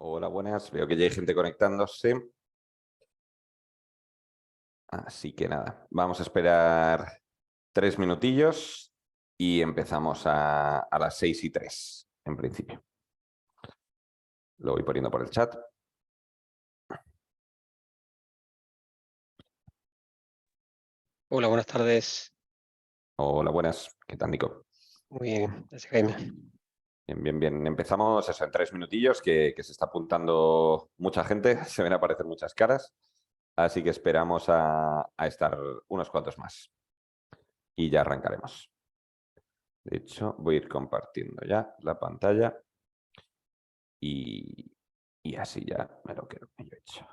Hola, buenas. Veo que ya hay gente conectándose. Así que nada, vamos a esperar 3 minutillos y empezamos a las 6:03, en principio. Lo voy poniendo por el chat. Hola, buenas tardes. Hola, buenas. ¿Qué tal, Nico? Muy bien, gracias, Jaime. Bien, bien, bien. Empezamos eso en 3 minutillos, que se está apuntando mucha gente. Se ven a aparecer muchas caras. Así que esperamos a estar unos cuantos más. Y ya arrancaremos. De hecho, voy a ir compartiendo ya la pantalla. Y así ya me lo quedo yo hecho.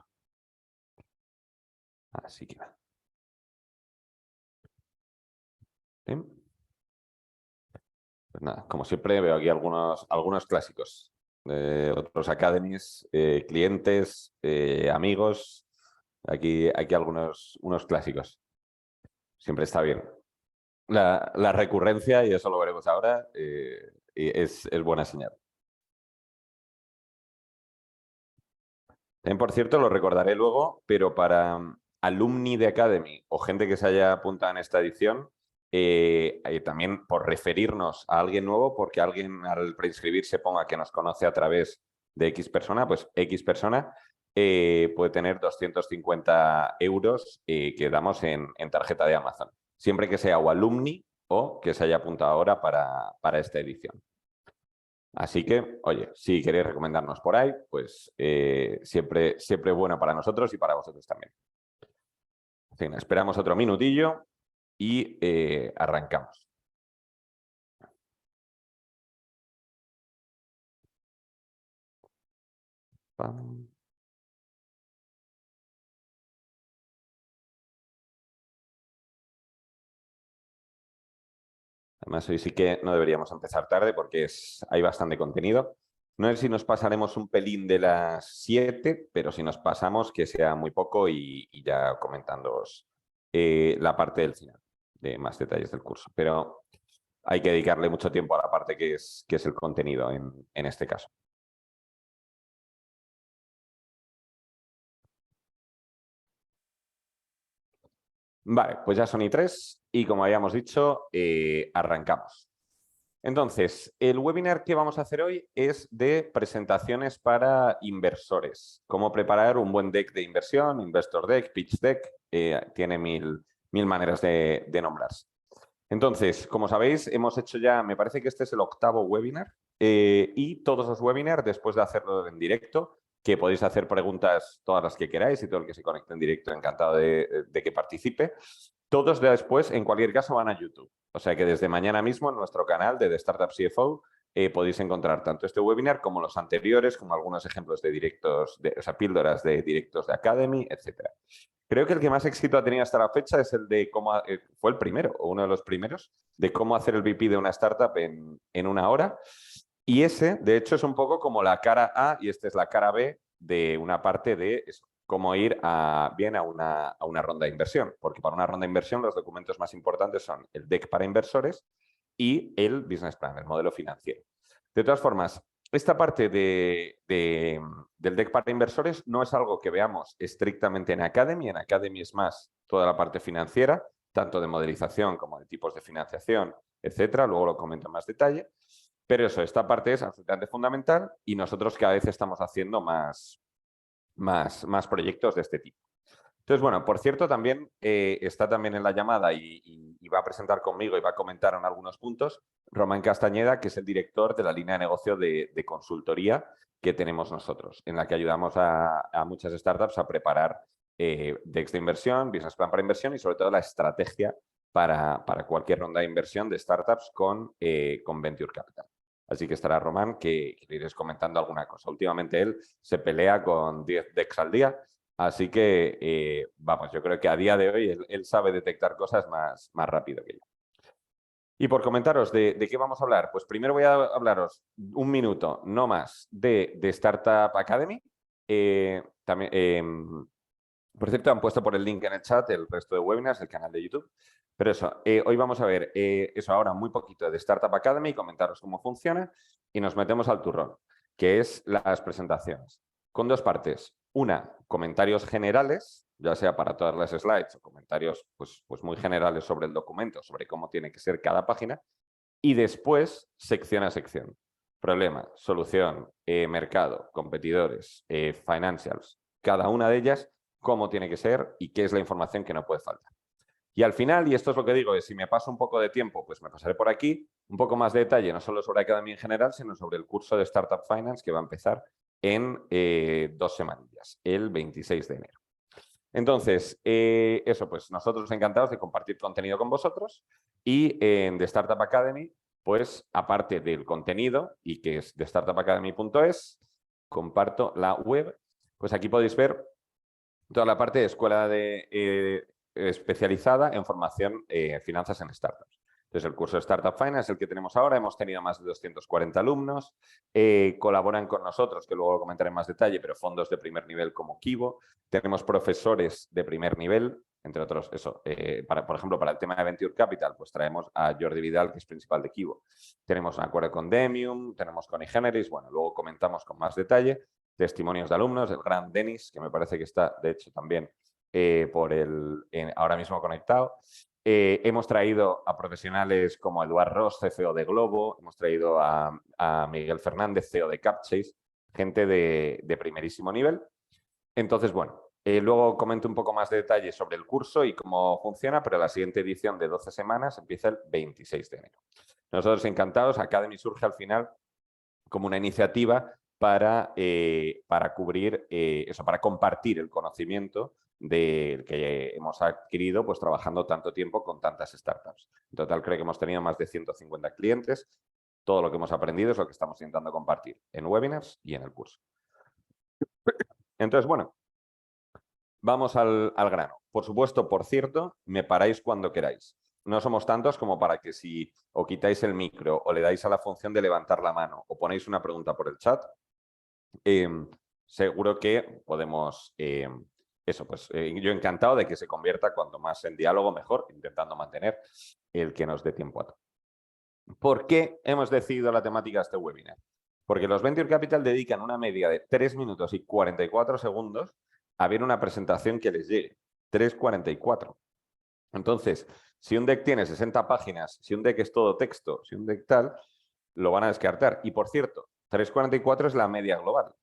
Así que nada. ¿Sí? Pues nada, como siempre veo aquí algunos clásicos de otros academies, clientes, amigos. Aquí unos clásicos. Siempre está bien. La recurrencia, y eso lo veremos ahora, y es buena señal. Por cierto, lo recordaré luego, pero para alumni de Academy o gente que se haya apuntado en esta edición, también por referirnos a alguien nuevo, porque alguien al preinscribirse ponga que nos conoce a través de X persona, pues X persona puede tener 250 euros que damos en tarjeta de Amazon, siempre que sea o alumni o que se haya apuntado ahora para esta edición. Así que, oye, si queréis recomendarnos por ahí, pues siempre bueno para nosotros y para vosotros también. En fin, esperamos otro minutillo y arrancamos. Pam. Además, hoy sí que no deberíamos empezar tarde porque hay bastante contenido. No sé si nos pasaremos un pelín de las 7, pero si nos pasamos, que sea muy poco y ya comentándoos la parte del final, de más detalles del curso. Pero hay que dedicarle mucho tiempo a la parte que es el contenido en este caso. Vale, pues ya son y 3 y como habíamos dicho, arrancamos. Entonces, el webinar que vamos a hacer hoy es de presentaciones para inversores. Cómo preparar un buen deck de inversión, investor deck, pitch deck, tiene mil maneras de nombrarse. Entonces, como sabéis, hemos hecho ya, me parece que este es el 8º webinar y todos los webinars, después de hacerlo en directo, que podéis hacer preguntas todas las que queráis y todo el que se conecte en directo, encantado de que participe. Todos después, en cualquier caso, van a YouTube. O sea que desde mañana mismo en nuestro canal de The Startup CFO podéis encontrar tanto este webinar como los anteriores, como algunos ejemplos de directos, o sea, píldoras de directos de Academy, etcétera. Creo que el que más éxito ha tenido hasta la fecha es el de cómo fue el primero o uno de los primeros de cómo hacer el VP de una startup en 1 hora. Y ese, de hecho, es un poco como la cara A y esta es la cara B de una parte de eso, cómo ir bien a una ronda de inversión. Porque para una ronda de inversión los documentos más importantes son el deck para inversores y el business plan, el modelo financiero. De todas formas, esta parte del deck para inversores no es algo que veamos estrictamente en Academy. En Academy es más toda la parte financiera, tanto de modelización como de tipos de financiación, etcétera. Luego lo comento en más detalle. Pero eso, esta parte es absolutamente fundamental y nosotros cada vez estamos haciendo más proyectos de este tipo. Entonces, bueno, por cierto, también está también en la llamada y va a presentar conmigo y va a comentar en algunos puntos Román Castañeda, que es el director de la línea de negocio de consultoría que tenemos nosotros, en la que ayudamos a muchas startups a preparar decks de inversión, business plan para inversión y sobre todo la estrategia para cualquier ronda de inversión de startups con Venture Capital. Así que estará Román, que le iréis comentando alguna cosa. Últimamente él se pelea con 10 decks al día. Así que, vamos, yo creo que a día de hoy él sabe detectar cosas más rápido que yo. Y por comentaros de qué vamos a hablar, pues primero voy a hablaros un minuto, no más, de Startup Academy. También, por cierto, han puesto por el link en el chat el resto de webinars del canal de YouTube. Pero eso, hoy vamos a ver eso ahora muy poquito de Startup Academy, comentaros cómo funciona y nos metemos al turrón. que es las presentaciones, con dos partes. Una, comentarios generales, ya sea para todas las slides o comentarios pues muy generales sobre el documento, sobre cómo tiene que ser cada página, y después sección a sección. Problema, solución, mercado, competidores, financials, cada una de ellas, cómo tiene que ser y qué es la información que no puede faltar. Y al final, y esto es lo que digo, es si me paso un poco de tiempo, pues me pasaré por aquí, un poco más de detalle, no solo sobre Academy en general, sino sobre el curso de Startup Finance que va a empezar en 2 semanillas, el 26 de enero. Entonces, eso, pues nosotros encantados de compartir contenido con vosotros y en The Startup Academy, pues aparte del contenido y que es de startupacademy.es, comparto la web, pues aquí podéis ver toda la parte de escuela especializada en formación finanzas en startups. Entonces, el curso de Startup Finance es el que tenemos ahora. Hemos tenido más de 240 alumnos. Colaboran con nosotros, que luego lo comentaré en más detalle, pero fondos de primer nivel como Kivo. Tenemos profesores de primer nivel, entre otros, eso, por ejemplo, para el tema de Venture Capital, pues traemos a Jordi Vidal, que es principal de Kivo. Tenemos un acuerdo con Demium, tenemos con eGenesis, bueno, luego comentamos con más detalle. Testimonios de alumnos, el gran Denis, que me parece que está, de hecho, también ahora mismo conectado. Hemos traído a profesionales como Eduard Ross, CFO de Globo, hemos traído a Miguel Fernández, CEO de Capchase, gente de primerísimo nivel. Entonces, bueno, luego comento un poco más de detalle sobre el curso y cómo funciona, pero la siguiente edición de 12 semanas empieza el 26 de enero. Nosotros encantados, Academy surge al final como una iniciativa para cubrir eso, para compartir el conocimiento del que hemos adquirido pues trabajando tanto tiempo con tantas startups. En total creo que hemos tenido más de 150 clientes. Todo lo que hemos aprendido es lo que estamos intentando compartir en webinars y en el curso. Entonces, bueno, vamos al grano. Por supuesto, por cierto, me paráis cuando queráis. No somos tantos como para que si o quitáis el micro o le dais a la función de levantar la mano o ponéis una pregunta por el chat, seguro que podemos... eso, pues yo encantado de que se convierta cuanto más en diálogo mejor, intentando mantener el que nos dé tiempo a todo. ¿Por qué hemos decidido la temática de este webinar? Porque los Venture Capital dedican una media de 3 minutos y 44 segundos a ver una presentación que les llegue. 3:44. Entonces, si un deck tiene 60 páginas, si un deck es todo texto, si un deck tal, lo van a descartar. Y por cierto, 3:44 es la media global.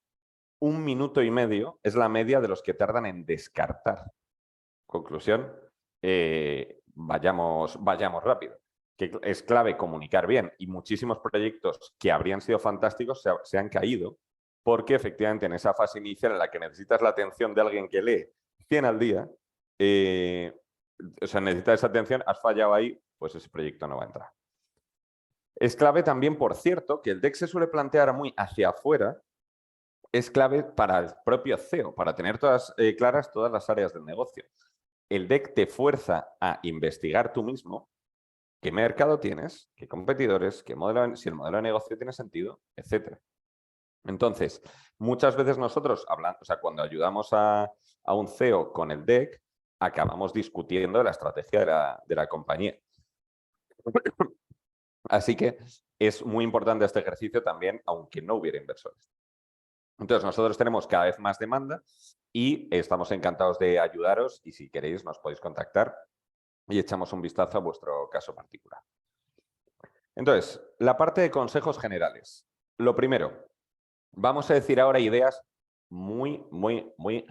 1 minuto y medio es la media de los que tardan en descartar. Conclusión, vayamos rápido. Que es clave comunicar bien y muchísimos proyectos que habrían sido fantásticos se han caído porque efectivamente en esa fase inicial en la que necesitas la atención de alguien que lee 100 al día, o sea, necesitas esa atención, has fallado ahí, pues ese proyecto no va a entrar. Es clave también, por cierto, que el deck se suele plantear muy hacia afuera, es clave para el propio CEO, para tener todas claras todas las áreas del negocio. El deck te fuerza a investigar tú mismo qué mercado tienes, qué competidores, si el modelo de negocio tiene sentido, etc. Entonces, muchas veces nosotros, cuando ayudamos a un CEO con el deck, acabamos discutiendo de la estrategia de la compañía. Así que es muy importante este ejercicio también, aunque no hubiera inversores. Entonces, nosotros tenemos cada vez más demanda y estamos encantados de ayudaros y si queréis nos podéis contactar y echamos un vistazo a vuestro caso particular. Entonces, la parte de consejos generales. Lo primero, vamos a decir ahora ideas muy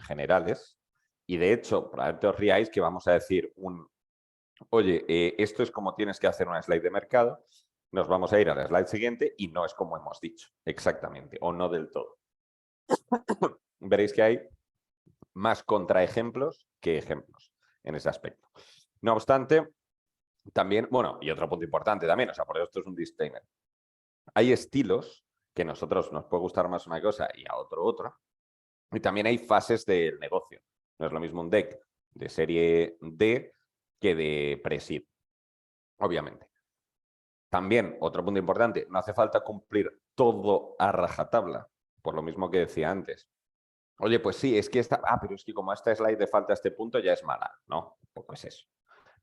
generales y de hecho, probablemente os riáis que vamos a decir oye, esto es como tienes que hacer una slide de mercado, nos vamos a ir a la slide siguiente y no es como hemos dicho, exactamente, o no del todo. Veréis que hay más contraejemplos que ejemplos en ese aspecto. No obstante, también, bueno, y otro punto importante también, o sea, por esto es un disclaimer. Hay estilos que a nosotros nos puede gustar más una cosa y a otro otra, y también hay fases del negocio. No es lo mismo un deck de serie D que de pre-seed, obviamente. También, otro punto importante, no hace falta cumplir todo a rajatabla, por lo mismo que decía antes. Oye, pues sí, es que pero es que como a esta slide le falta este punto ya es mala. No, tampoco es eso.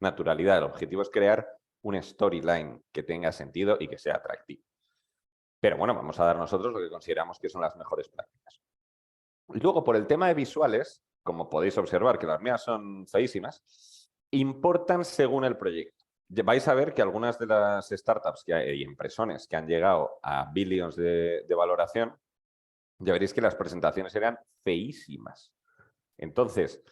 Naturalidad, el objetivo es crear un storyline que tenga sentido y que sea atractivo. Pero bueno, vamos a dar nosotros lo que consideramos que son las mejores prácticas. Y luego, por el tema de visuales, como podéis observar que las mías son feísimas, importan según el proyecto. Vais a ver que algunas de las startups y empresones que han llegado a billions de valoración, ya veréis que las presentaciones eran feísimas. Entonces,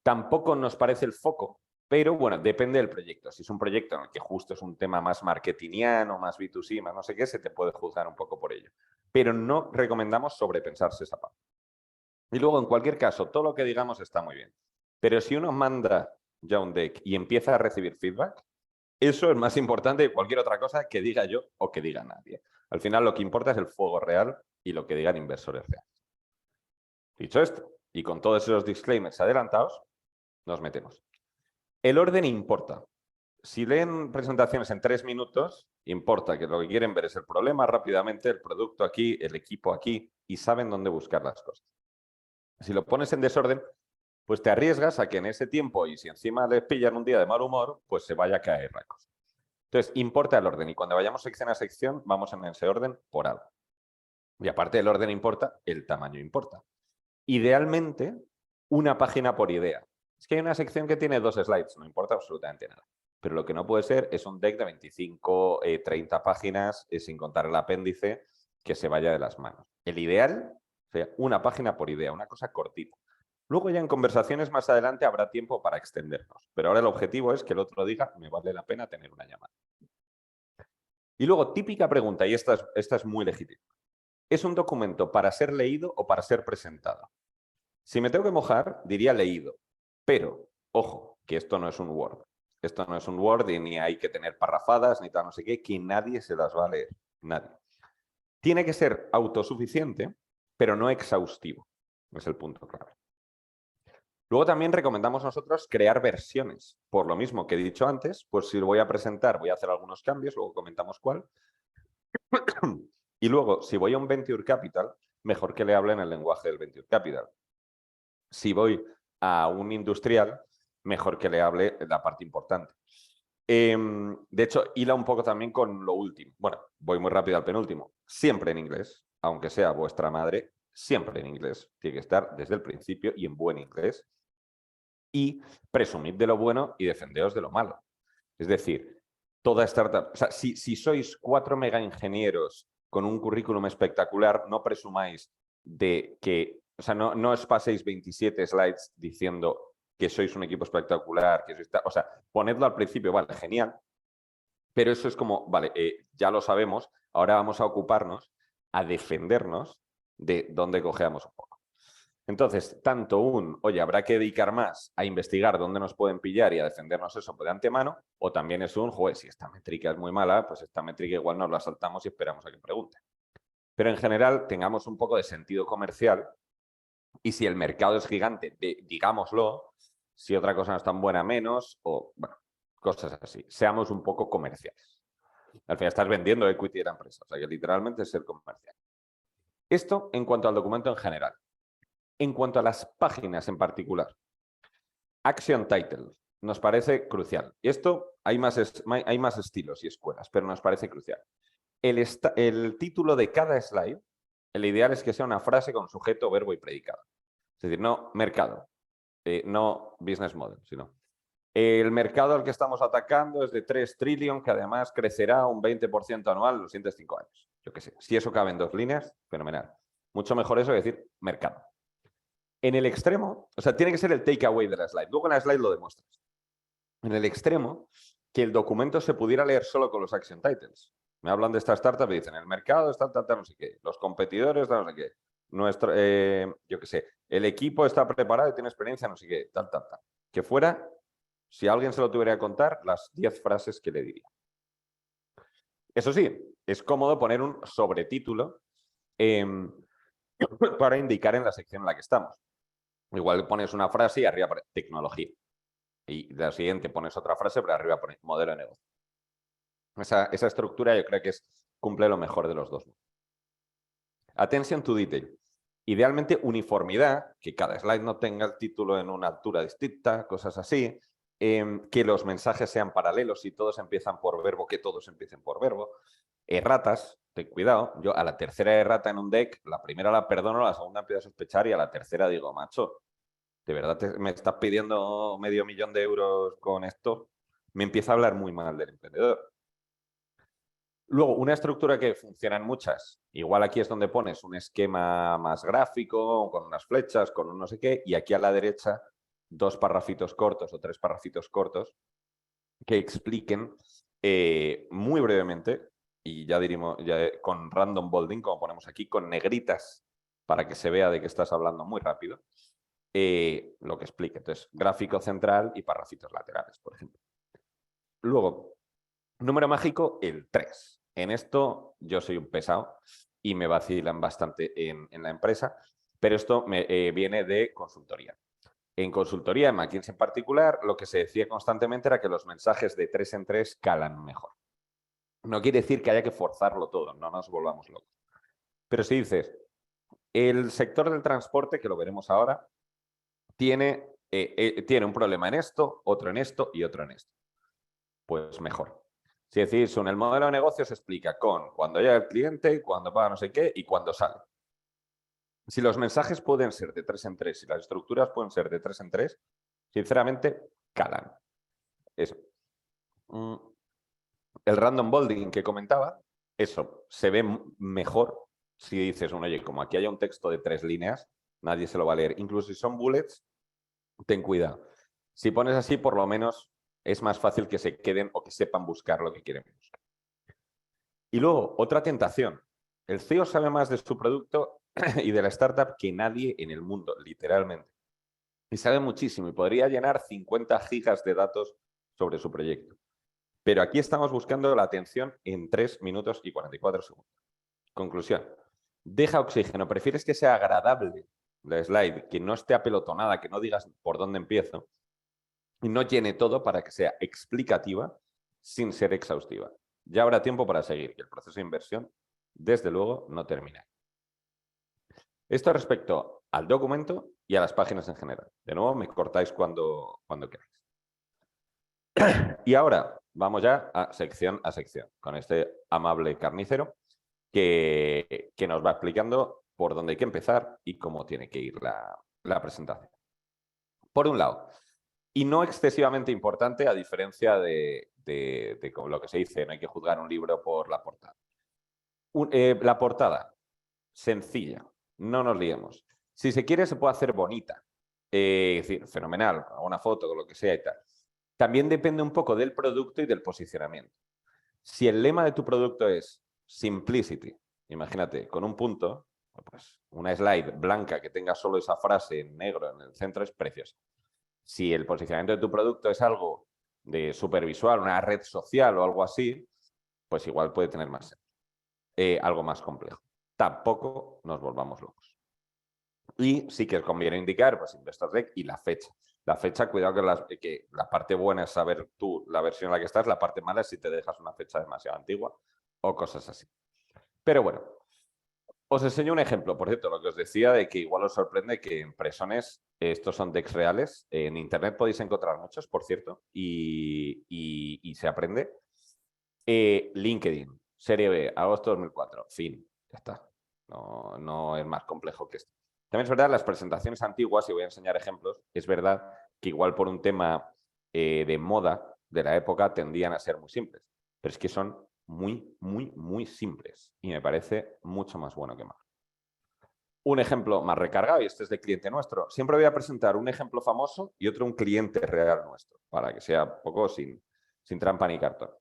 tampoco nos parece el foco, pero bueno, depende del proyecto. Si es un proyecto en el que justo es un tema más marketingiano, más B2C, más no sé qué, se te puede juzgar un poco por ello. Pero no recomendamos sobrepensarse esa parte. Y luego, en cualquier caso, todo lo que digamos está muy bien. Pero si uno manda ya un deck y empieza a recibir feedback, eso es más importante que cualquier otra cosa que diga yo o que diga nadie. Al final, lo que importa es el fuego real y lo que digan inversores reales. Dicho esto, y con todos esos disclaimers adelantados, nos metemos. El orden importa. Si leen presentaciones en 3 minutos, importa que lo que quieren ver es el problema rápidamente, el producto aquí, el equipo aquí, y saben dónde buscar las cosas. Si lo pones en desorden, pues te arriesgas a que en ese tiempo, y si encima les pillan un día de mal humor, pues se vaya a caer la cosa. Entonces, importa el orden, y cuando vayamos sección a sección, vamos en ese orden por algo. Y aparte del orden importa, el tamaño importa. Idealmente, una página por idea. Es que hay una sección que tiene 2 slides, no importa absolutamente nada. Pero lo que no puede ser es un deck de 25, 30 páginas, sin contar el apéndice, que se vaya de las manos. El ideal sería una página por idea, una cosa cortita. Luego ya en conversaciones más adelante habrá tiempo para extendernos. Pero ahora el objetivo es que el otro diga, me vale la pena tener una llamada. Y luego, típica pregunta, y esta es muy legítima. ¿Es un documento para ser leído o para ser presentado? Si me tengo que mojar, diría leído. Pero, ojo, que esto no es un Word. Esto no es un Word y ni hay que tener parrafadas ni tal, no sé qué, que nadie se las va a leer. Nadie. Tiene que ser autosuficiente, pero no exhaustivo. Es el punto clave. Luego también recomendamos nosotros crear versiones. Por lo mismo que he dicho antes, pues si lo voy a presentar, voy a hacer algunos cambios, luego comentamos cuál. Y luego, si voy a un Venture Capital, mejor que le hable en el lenguaje del Venture Capital. Si voy a un industrial, mejor que le hable la parte importante. De hecho, hila un poco también con lo último. Bueno, voy muy rápido al penúltimo. Siempre en inglés, aunque sea vuestra madre, siempre en inglés. Tiene que estar desde el principio y en buen inglés. Y presumid de lo bueno y defendeos de lo malo. Es decir, toda startup, o sea, si sois 4 mega ingenieros con un currículum espectacular, no presumáis de que, o sea, no os paséis 27 slides diciendo que sois un equipo espectacular, que sois, o sea, ponedlo al principio, vale, genial, pero eso es como, vale, ya lo sabemos, ahora vamos a ocuparnos a defendernos de dónde cojeamos un poco. Entonces, tanto oye, habrá que dedicar más a investigar dónde nos pueden pillar y a defendernos eso de antemano, o también es joder, si esta métrica es muy mala, pues esta métrica igual nos la saltamos y esperamos a que pregunte. Pero en general, tengamos un poco de sentido comercial y si el mercado es gigante, digámoslo, si otra cosa no es tan buena, menos, o bueno, cosas así. Seamos un poco comerciales. Al final estás vendiendo equity de la empresa, o sea que literalmente es ser comercial. Esto en cuanto al documento en general. En cuanto a las páginas en particular, Action Title nos parece crucial. Y esto hay más estilos y escuelas, pero nos parece crucial. El título de cada slide, el ideal es que sea una frase con sujeto, verbo y predicado. Es decir, no mercado, no business model, sino el mercado al que estamos atacando es de 3 trillion, que además crecerá un 20% anual en los siguientes 5 años. Yo qué sé, si eso cabe en 2 líneas, fenomenal. Mucho mejor eso que decir mercado. En el extremo, o sea, tiene que ser el takeaway de la slide. Luego en la slide lo demuestras. En el extremo, que el documento se pudiera leer solo con los action titles. Me hablan de esta startup y dicen, el mercado está tal, no sé qué. Los competidores, no sé qué. Nuestro, yo qué sé, el equipo está preparado y tiene experiencia, no sé qué, tal. Que fuera, si alguien se lo tuviera que contar, las 10 frases que le diría. Eso sí, es cómodo poner un sobretítulo para indicar en la sección en la que estamos. Igual pones una frase y arriba pone tecnología. Y de la siguiente pones otra frase, pero arriba pone modelo de negocio. Esa estructura yo creo que cumple lo mejor de los dos. Attention to detail. Idealmente uniformidad, que cada slide no tenga el título en una altura distinta, cosas así. Que los mensajes sean paralelos y todos empiezan por verbo, que todos empiecen por verbo. Erratas, ten cuidado. Yo a la tercera errata en un deck, la primera la perdono, la segunda empiezo a sospechar y a la tercera digo, macho, ¿de verdad me estás pidiendo medio millón de euros con esto? Me empieza a hablar muy mal del emprendedor. Luego, una estructura que funcionan muchas. Igual aquí es donde pones un esquema más gráfico, con unas flechas, con un no sé qué, y aquí a la derecha 2 parrafitos cortos o 3 parrafitos cortos que expliquen muy brevemente, y ya diríamos con random bolding, como ponemos aquí, con negritas para que se vea de qué estás hablando muy rápido, lo que explique. Entonces, gráfico central y parrafitos laterales, por ejemplo. Luego, número mágico, el 3. En esto yo soy un pesado y me vacilan bastante en la empresa, pero esto viene de consultoría. En consultoría, en McKinsey en particular, lo que se decía constantemente era que los mensajes de 3 en 3 calan mejor. No quiere decir que haya que forzarlo todo, no nos volvamos locos. Pero si dices, el sector del transporte, que lo veremos ahora, tiene un problema en esto, otro en esto y otro en esto. Pues mejor. Si decís, en el modelo de negocio se explica con cuando llega el cliente, cuando paga no sé qué y cuando sale. Si los mensajes pueden ser de 3 en 3 y las estructuras pueden ser de 3 en 3, sinceramente, calan. Eso. El random bolding que comentaba, eso se ve mejor si dices, oye, como aquí haya un texto de 3 líneas, nadie se lo va a leer. Incluso si son bullets, ten cuidado. Si pones así, por lo menos es más fácil que se queden o que sepan buscar lo que quieren buscar. Y luego, otra tentación. El CEO sabe más de su producto y de la startup que nadie en el mundo, literalmente. Y sabe muchísimo y podría llenar 50 gigas de datos sobre su proyecto. Pero aquí estamos buscando la atención en 3 minutos y 44 segundos. Conclusión. Deja oxígeno. ¿Prefieres que sea agradable la slide, que no esté apelotonada, que no digas por dónde empiezo? Y no llene todo para que sea explicativa sin ser exhaustiva. Ya habrá tiempo para seguir, que el proceso de inversión, desde luego, no termina. Esto respecto al documento y a las páginas en general. De nuevo, me cortáis cuando queráis. Y ahora vamos ya a sección, con este amable carnicero que nos va explicando por dónde hay que empezar y cómo tiene que ir la presentación. Por un lado, y no excesivamente importante a diferencia de lo que se dice, no hay que juzgar un libro por la portada. La portada, sencilla, no nos liemos. Si se quiere, se puede hacer bonita. Es decir, fenomenal, una foto o lo que sea y tal. También depende un poco del producto y del posicionamiento. Si el lema de tu producto es simplicity, imagínate, con un punto, pues una slide blanca que tenga solo esa frase en negro en el centro es preciosa. Si el posicionamiento de tu producto es algo de supervisual, una red social o algo así, pues igual puede tener más algo más complejo. Tampoco nos volvamos locos. Y sí que conviene indicar, pues, Investor Deck y la fecha. La fecha, cuidado que la parte buena es saber tú la versión en la que estás, la parte mala es si te dejas una fecha demasiado antigua o cosas así. Pero bueno, os enseño un ejemplo, por cierto, lo que os decía de que igual os sorprende que en Presones, estos son decks reales, en internet podéis encontrar muchos, por cierto, y se aprende. LinkedIn, Serie B, agosto 2004, fin, ya está. No es más complejo que esto. También es verdad, las presentaciones antiguas, y voy a enseñar ejemplos, es verdad que igual por un tema de moda de la época tendían a ser muy simples, pero es que son muy, muy, muy simples y me parece mucho más bueno que más. Un ejemplo más recargado, y este es de cliente nuestro. Siempre voy a presentar un ejemplo famoso y otro un cliente real nuestro, para que sea un poco sin trampa ni cartón.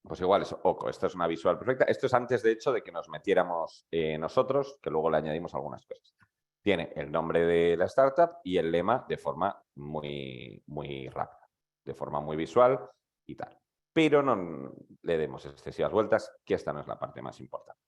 Pues igual es OCO, esto es una visual perfecta. Esto es antes, de hecho, de que nos metiéramos nosotros, que luego le añadimos algunas cosas. Tiene el nombre de la startup y el lema de forma muy, muy rápida, de forma muy visual y tal. Pero no le demos excesivas vueltas, que esta no es la parte más importante.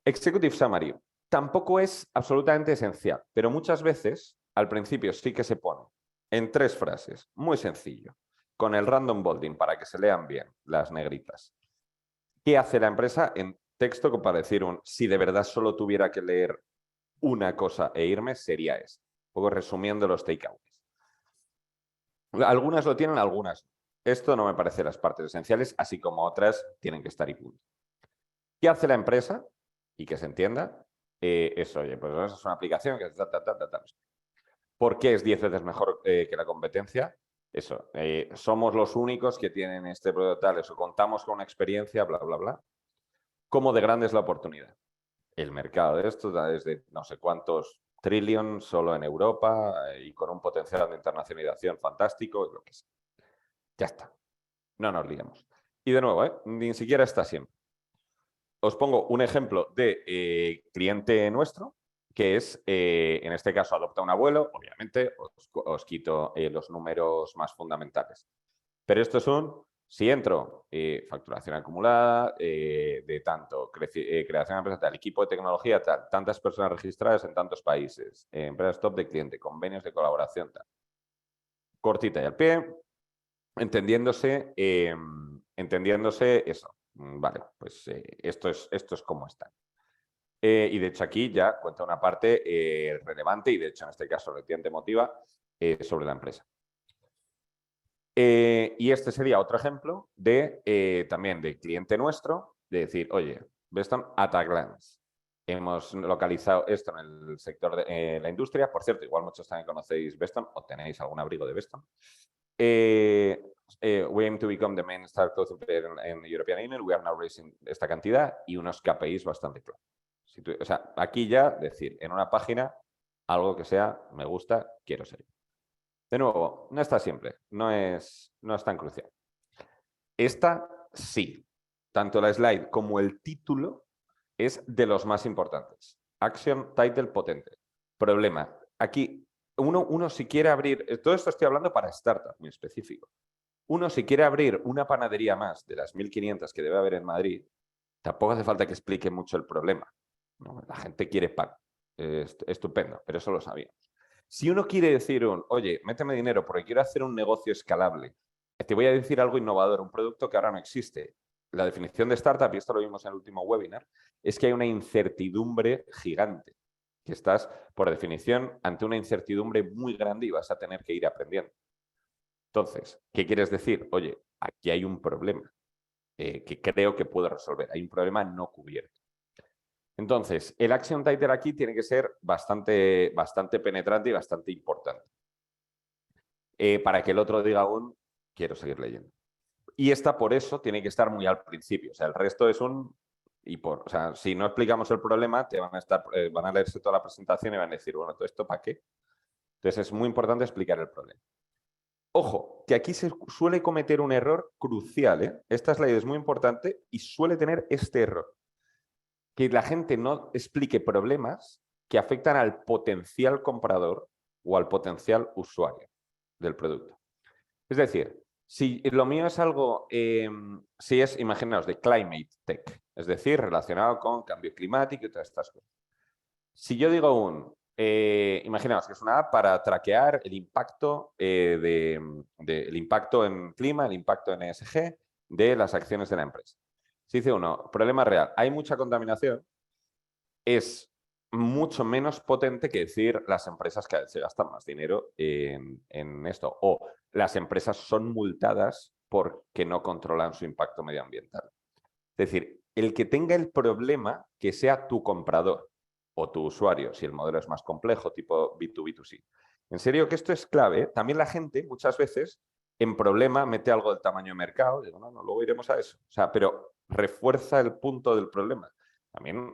Executive Summary. Tampoco es absolutamente esencial, pero muchas veces al principio sí que se pone en 3 frases, muy sencillo, con el random bolding para que se lean bien las negritas. ¿Qué hace la empresa en texto? Para decir si de verdad solo tuviera que leer una cosa e irme, sería eso. Un poco resumiendo los takeaways. Algunas lo tienen, algunas no. Esto no me parece las partes esenciales, así como otras tienen que estar y punto. ¿Qué hace la empresa? Y que se entienda, es, oye, pues eso es una aplicación que... ¿Por qué es 10 veces mejor que la competencia? Eso, somos los únicos que tienen este producto tal, eso, contamos con una experiencia, bla, bla, bla. ¿Cómo de grande es la oportunidad? El mercado de esto es de no sé cuántos trillions solo en Europa y con un potencial de internacionalización fantástico, lo que sea. Ya está. No nos liemos. Y de nuevo, ni siquiera está siempre. Os pongo un ejemplo de cliente nuestro, que es, en este caso, adopta un abuelo. Obviamente, os quito los números más fundamentales. Pero esto es si entro, facturación acumulada, de tanto, creación de empresa tal, equipo de tecnología tal, tantas personas registradas en tantos países, empresas top de cliente, convenios de colaboración tal. Cortita y al pie, entendiéndose eso. Vale, pues esto es como está. Y de hecho aquí ya cuenta una parte relevante y de hecho en este caso relativamente emotiva sobre la empresa. Y este sería otro ejemplo de también de cliente nuestro, de decir, oye, Veston at a glance. Hemos localizado esto en el sector de la industria. Por cierto, igual muchos también conocéis Veston o tenéis algún abrigo de Veston. We aim to become the main star clothing player in the European Union. We are now raising esta cantidad y unos KPIs bastante claros. O sea, aquí ya decir en una página algo que sea me gusta, quiero ser. De nuevo, no está siempre, no es tan crucial. Esta sí, tanto la slide como el título es de los más importantes. Action Title potente. Problema, aquí uno si quiere abrir, todo esto estoy hablando para startup muy específico. Uno si quiere abrir una panadería más de las 1500 que debe haber en Madrid, tampoco hace falta que explique mucho el problema, ¿no? La gente quiere pan, estupendo, pero eso lo sabíamos. Si uno quiere decir oye, méteme dinero porque quiero hacer un negocio escalable, te voy a decir algo innovador, un producto que ahora no existe. La definición de startup, y esto lo vimos en el último webinar, es que hay una incertidumbre gigante, que estás, por definición, ante una incertidumbre muy grande y vas a tener que ir aprendiendo. Entonces, ¿qué quieres decir? Oye, aquí hay un problema que creo que puedo resolver. Hay un problema no cubierto. Entonces, el action title aquí tiene que ser bastante penetrante y bastante importante. Para que el otro diga aún, quiero seguir leyendo. Y esta, por eso, tiene que estar muy al principio. O sea, el resto es o sea, si no explicamos el problema, te van a leerse toda la presentación y van a decir, bueno, ¿todo esto para qué? Entonces, es muy importante explicar el problema. Ojo, que aquí se suele cometer un error crucial, ¿eh? Esta slide es muy importante y suele tener este error. Que la gente no explique problemas que afectan al potencial comprador o al potencial usuario del producto. Es decir, si lo mío es algo, si es, imaginaos, de climate tech, es decir, relacionado con cambio climático y todas estas cosas. Si yo digo imaginaos que es una app para traquear el impacto, el impacto en clima, el impacto en ESG de las acciones de la empresa. Si dice uno, problema real, hay mucha contaminación, es mucho menos potente que decir las empresas que se gastan más dinero en esto. O las empresas son multadas porque no controlan su impacto medioambiental. Es decir, el que tenga el problema que sea tu comprador o tu usuario, si el modelo es más complejo, tipo B2B2C. En serio que esto es clave. También la gente muchas veces en problema mete algo del tamaño de mercado. Digo, no, luego iremos a eso. O sea, pero refuerza el punto del problema. También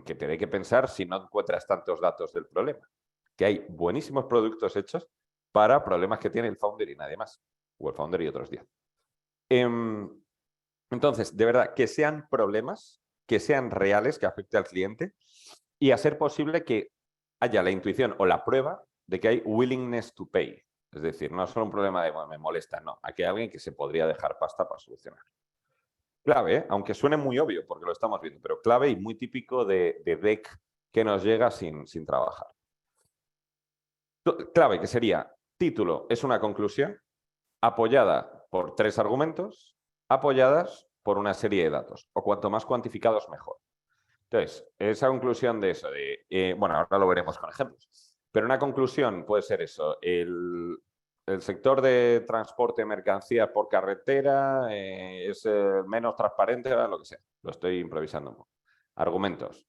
que te dé que pensar si no encuentras tantos datos del problema. Que hay buenísimos productos hechos para problemas que tiene el founder y nadie más. O el founder y otros 10. Entonces, de verdad, que sean problemas, que sean reales, que afecte al cliente y a ser posible que haya la intuición o la prueba de que hay willingness to pay. Es decir, no es solo un problema de, bueno, me molesta, no. Aquí hay alguien que se podría dejar pasta para solucionar. Clave, ¿eh? Aunque suene muy obvio porque lo estamos viendo, pero clave y muy típico de deck que nos llega sin trabajar. Clave que sería, título es una conclusión apoyada por 3 argumentos, apoyadas por una serie de datos, o cuanto más cuantificados, mejor. Entonces, esa conclusión de eso, bueno, ahora lo veremos con ejemplos, pero una conclusión puede ser eso, el sector de transporte de mercancías por carretera es menos transparente, lo que sea. Lo estoy improvisando un poco. Argumentos.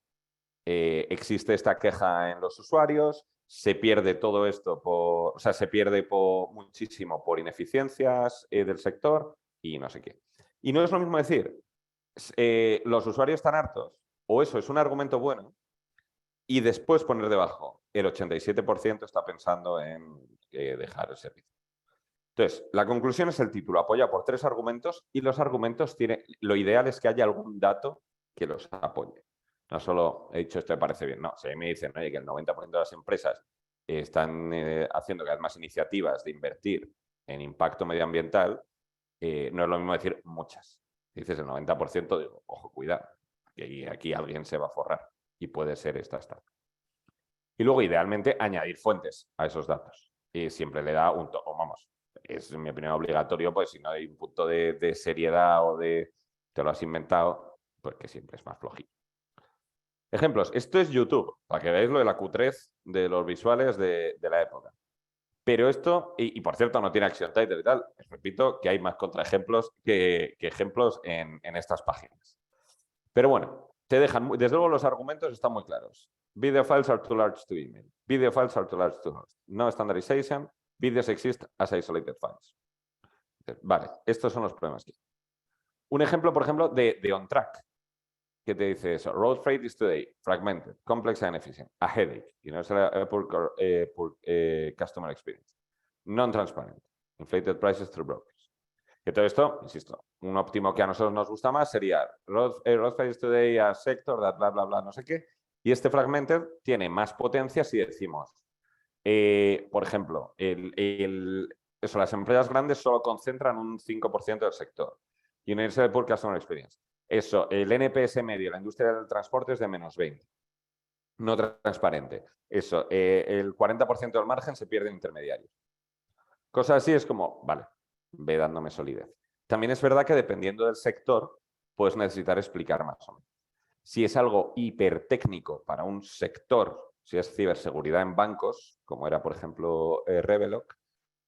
Existe esta queja en los usuarios, se pierde todo esto se pierde muchísimo por ineficiencias del sector y no sé qué. Y no es lo mismo decir, los usuarios están hartos, o eso es un argumento bueno, y después poner debajo, el 87% está pensando en dejar el servicio. Entonces, la conclusión es el título, apoya por 3 argumentos y los argumentos lo ideal es que haya algún dato que los apoye. No solo he dicho esto me parece bien, no. Si a mí me dicen, oye, que el 90% de las empresas están haciendo cada vez más iniciativas de invertir en impacto medioambiental, no es lo mismo decir muchas. Si dices el 90%, digo, ojo, cuidado, que aquí alguien se va a forrar y puede ser esta. Y luego, idealmente, añadir fuentes a esos datos. Y siempre le da un tono, vamos, es en mi opinión obligatorio, pues si no hay un punto de seriedad o de te lo has inventado, pues que siempre es más flojito. Ejemplos, esto es YouTube, para que veáis lo de la cutrez de los visuales de la época. Pero esto, y por cierto, no tiene action title y tal, os repito que hay más contraejemplos que ejemplos en estas páginas. Pero bueno, te dejan, desde luego los argumentos están muy claros. Video files are too large to email. Video files are too large to host. No standardization. Videos exist as isolated files. Vale, estos son los problemas. Un ejemplo, por ejemplo, de OnTrack, que te dice eso. Road freight is today fragmented, complex and inefficient, a headache, poor customer experience, non-transparent, inflated prices through brokers. Que todo esto, insisto, un óptimo que a nosotros nos gusta más sería road freight is today a sector, bla, bla, bla, no sé qué. Y este fragmented tiene más potencia si decimos, por ejemplo, las empresas grandes solo concentran un 5% del sector. Universal Poor Customer Experience. Eso, el NPS medio, la industria del transporte es de -20. No transparente. Eso, el 40% del margen se pierde en intermediarios. Cosas así es como, vale, ve dándome solidez. También es verdad que dependiendo del sector, puedes necesitar explicar más o menos. Si es algo hipertécnico para un sector, si es ciberseguridad en bancos, como era, por ejemplo, Reveloc,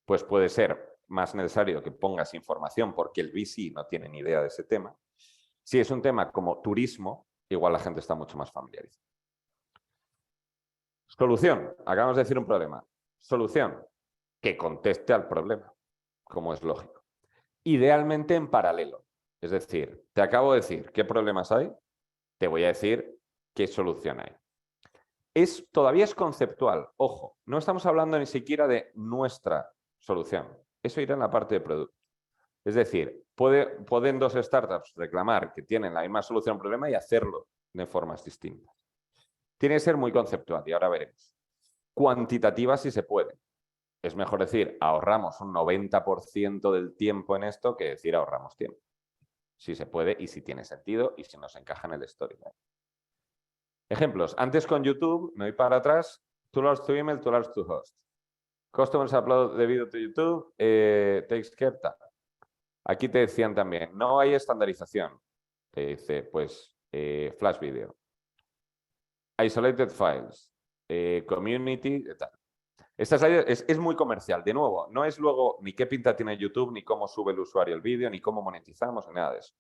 pues puede ser más necesario que pongas información porque el VC no tiene ni idea de ese tema. Si es un tema como turismo, igual la gente está mucho más familiarizada. Solución. Acabamos de decir un problema. Solución. Que conteste al problema, como es lógico. Idealmente en paralelo. Es decir, te acabo de decir qué problemas hay, te voy a decir qué solución hay. Todavía es conceptual. Ojo, no estamos hablando ni siquiera de nuestra solución. Eso irá en la parte de producto. Es decir, pueden 2 startups reclamar que tienen la misma solución al problema y hacerlo de formas distintas. Tiene que ser muy conceptual y ahora veremos. Cuantitativa si se puede. Es mejor decir ahorramos un 90% del tiempo en esto que decir ahorramos tiempo. Si se puede y si tiene sentido y si nos encaja en el storyline. Ejemplos. Antes con YouTube, me voy para atrás. Too large to email, too large to host. Customers upload the video to YouTube, takes care, tal. Aquí te decían también, no hay estandarización. Te dice, pues, Flash Video. Isolated Files. Community, tal. Esta slide es muy comercial. De nuevo, no es luego ni qué pinta tiene YouTube, ni cómo sube el usuario el vídeo, ni cómo monetizamos, ni nada de eso.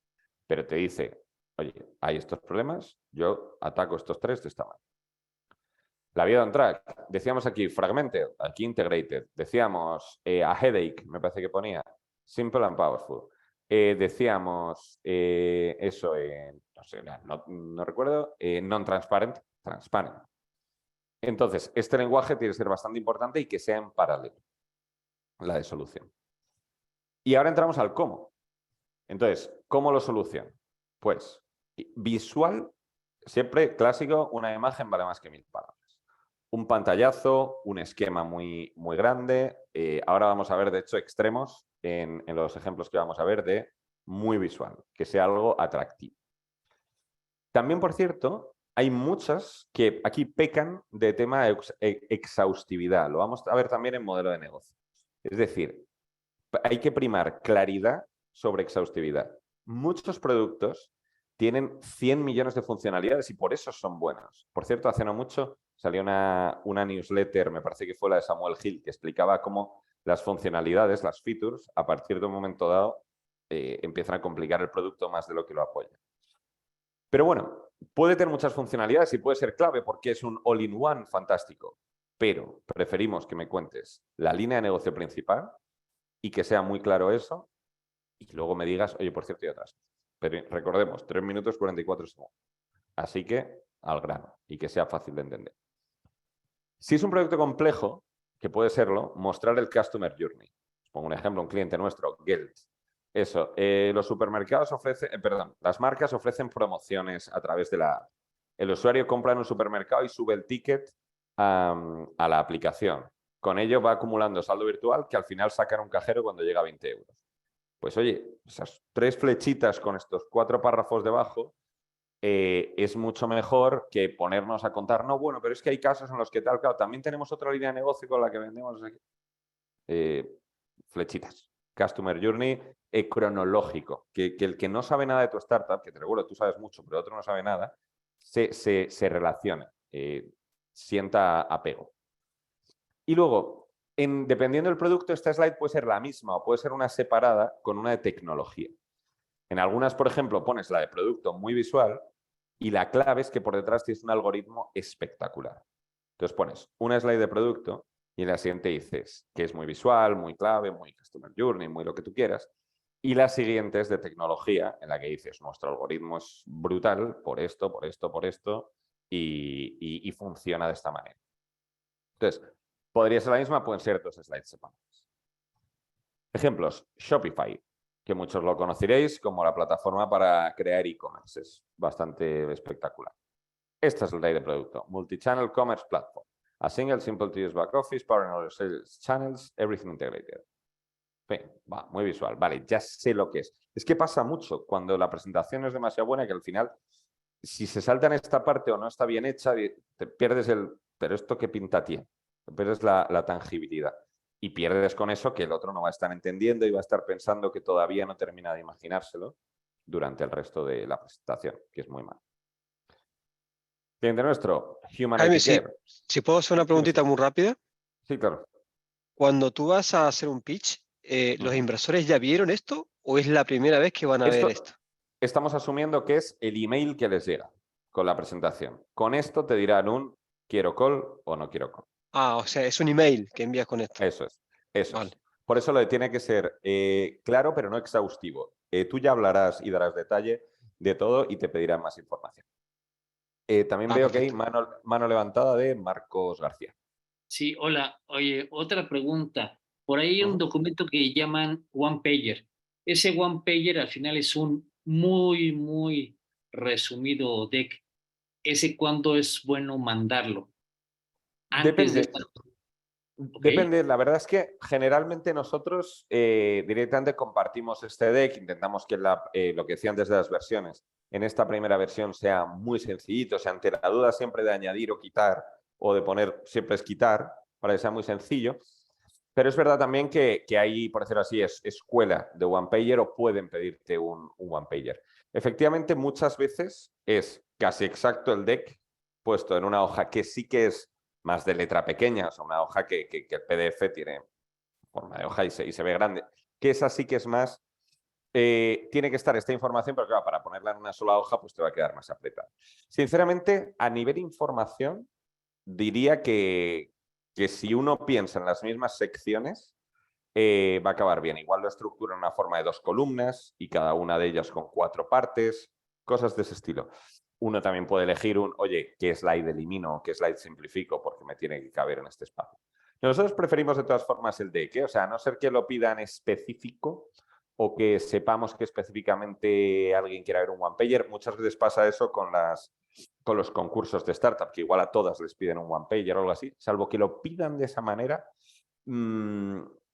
Pero te dice, oye, hay estos problemas, yo ataco estos 3 de esta manera. La vía de OnTrack. Decíamos aquí fragmented, aquí integrated. Decíamos a headache, me parece que ponía. Simple and powerful. Decíamos eso, no sé, no recuerdo, non-transparent, transparent. Entonces, este lenguaje tiene que ser bastante importante y que sea en paralelo, la de solución. Y ahora entramos al cómo. Entonces, ¿cómo lo soluciono? Pues, visual, siempre clásico, una imagen vale más que 1000 palabras. Un pantallazo, un esquema muy, muy grande. Ahora vamos a ver, de hecho, extremos en los ejemplos que vamos a ver de muy visual, que sea algo atractivo. También, por cierto, hay muchas que aquí pecan de tema exhaustividad. Lo vamos a ver también en modelo de negocio. Es decir, hay que primar claridad sobre exhaustividad. Muchos productos tienen 100 millones de funcionalidades y por eso son buenos. Por cierto, hace no mucho salió una newsletter, me parece que fue la de Samuel Hill, que explicaba cómo las funcionalidades, las features, a partir de un momento dado, empiezan a complicar el producto más de lo que lo apoya. Pero bueno, puede tener muchas funcionalidades y puede ser clave porque es un all-in-one fantástico. Pero preferimos que me cuentes la línea de negocio principal y que sea muy claro eso y luego me digas, oye, por cierto, y otras. Pero recordemos, 3 minutos 44 segundos. Así que al grano y que sea fácil de entender. Si es un proyecto complejo, que puede serlo, mostrar el Customer Journey. Os pongo un ejemplo, un cliente nuestro, Geld. Eso, los supermercados ofrecen, las marcas ofrecen promociones a través de la app. El usuario compra en un supermercado y sube el ticket a la aplicación. Con ello va acumulando saldo virtual que al final sacan un cajero cuando llega a 20 euros. Pues oye, esas 3 flechitas con estos 4 párrafos debajo es mucho mejor que ponernos a contar, no, bueno, pero es que hay casos en los que tal, claro, también tenemos otra línea de negocio con la que vendemos flechitas. Customer Journey cronológico, que el que no sabe nada de tu startup, que te recuerdo, tú sabes mucho, pero otro no sabe nada, se relacione, sienta apego. Y luego, dependiendo del producto, esta slide puede ser la misma o puede ser una separada con una de tecnología. En algunas, por ejemplo, pones la de producto muy visual y la clave es que por detrás tienes un algoritmo espectacular. Entonces pones una slide de producto y en la siguiente dices que es muy visual, muy clave, muy customer journey, muy lo que tú quieras. Y la siguiente es de tecnología, en la que dices nuestro algoritmo es brutal por esto, por esto, por esto y funciona de esta manera. Entonces, podría ser la misma, pueden ser 2 slides separadas. Ejemplos, Shopify, que muchos lo conoceréis como la plataforma para crear e-commerce. Es bastante espectacular. Esta es la ley de producto. Multi-channel commerce platform. A single, simple to use back office, powering all sales channels, everything integrated. En fin, va, muy visual. Vale, ya sé lo que es. Es que pasa mucho cuando la presentación es demasiado buena que al final, si se salta en esta parte o no está bien hecha, te pierdes pero esto qué pinta tiene. Te pierdes la tangibilidad. Y pierdes con eso que el otro no va a estar entendiendo y va a estar pensando que todavía no termina de imaginárselo durante el resto de la presentación, que es muy mal. Cliente nuestro, Jaime, Humanity si, Care. si puedo hacer una preguntita muy rápida. Sí, claro. Cuando tú vas a hacer un pitch, ¿los inversores ya vieron esto o es la primera vez que van a ver esto? Estamos asumiendo que es el email que les llega con la presentación. Con esto te dirán un quiero call o no quiero call. Ah, o sea, es un email que envías con esto. Eso es, eso Vale. es. Por eso lo tiene que ser claro, pero no exhaustivo. Tú ya hablarás y darás detalle de todo y te pedirán más información. También veo que hay Perfecto. mano levantada de Marcos García. Sí, hola. Oye, otra pregunta. Por ahí hay un documento que llaman One Pager. Ese One Pager al final es un muy resumido deck. ¿Ese cuándo es bueno mandarlo? Antes de Depende. estar. ¿Ok? Depende, la verdad es que generalmente nosotros directamente compartimos este deck, intentamos que lo que decía antes de las versiones, en esta primera versión sea muy sencillito, o sea, ante la duda siempre de añadir o quitar, o de poner, siempre es quitar, para que sea muy sencillo. Pero es verdad también que hay, por decirlo así, es escuela de One Pager o pueden pedirte un One Pager. Efectivamente, muchas veces es casi exacto el deck puesto en una hoja que sí que es más de letra pequeña, o sea, una hoja que el PDF tiene forma de hoja y se ve grande, que esa sí que es más, tiene que estar esta información, pero claro, para ponerla en una sola hoja, pues te va a quedar más apretada. Sinceramente, a nivel de información, diría que si uno piensa en las mismas secciones, va a acabar bien. Igual lo estructura en una forma de 2 columnas y cada una de ellas con 4 partes, cosas de ese estilo. Uno también puede elegir oye, ¿qué slide elimino? ¿Qué slide simplifico? Porque me tiene que caber en este espacio. Nosotros preferimos de todas formas el deck, o sea, a no ser que lo pidan específico o que sepamos que específicamente alguien quiera ver un one-pager. Muchas veces pasa eso con los concursos de startup, que igual a todas les piden un one-pager o algo así. Salvo que lo pidan de esa manera, no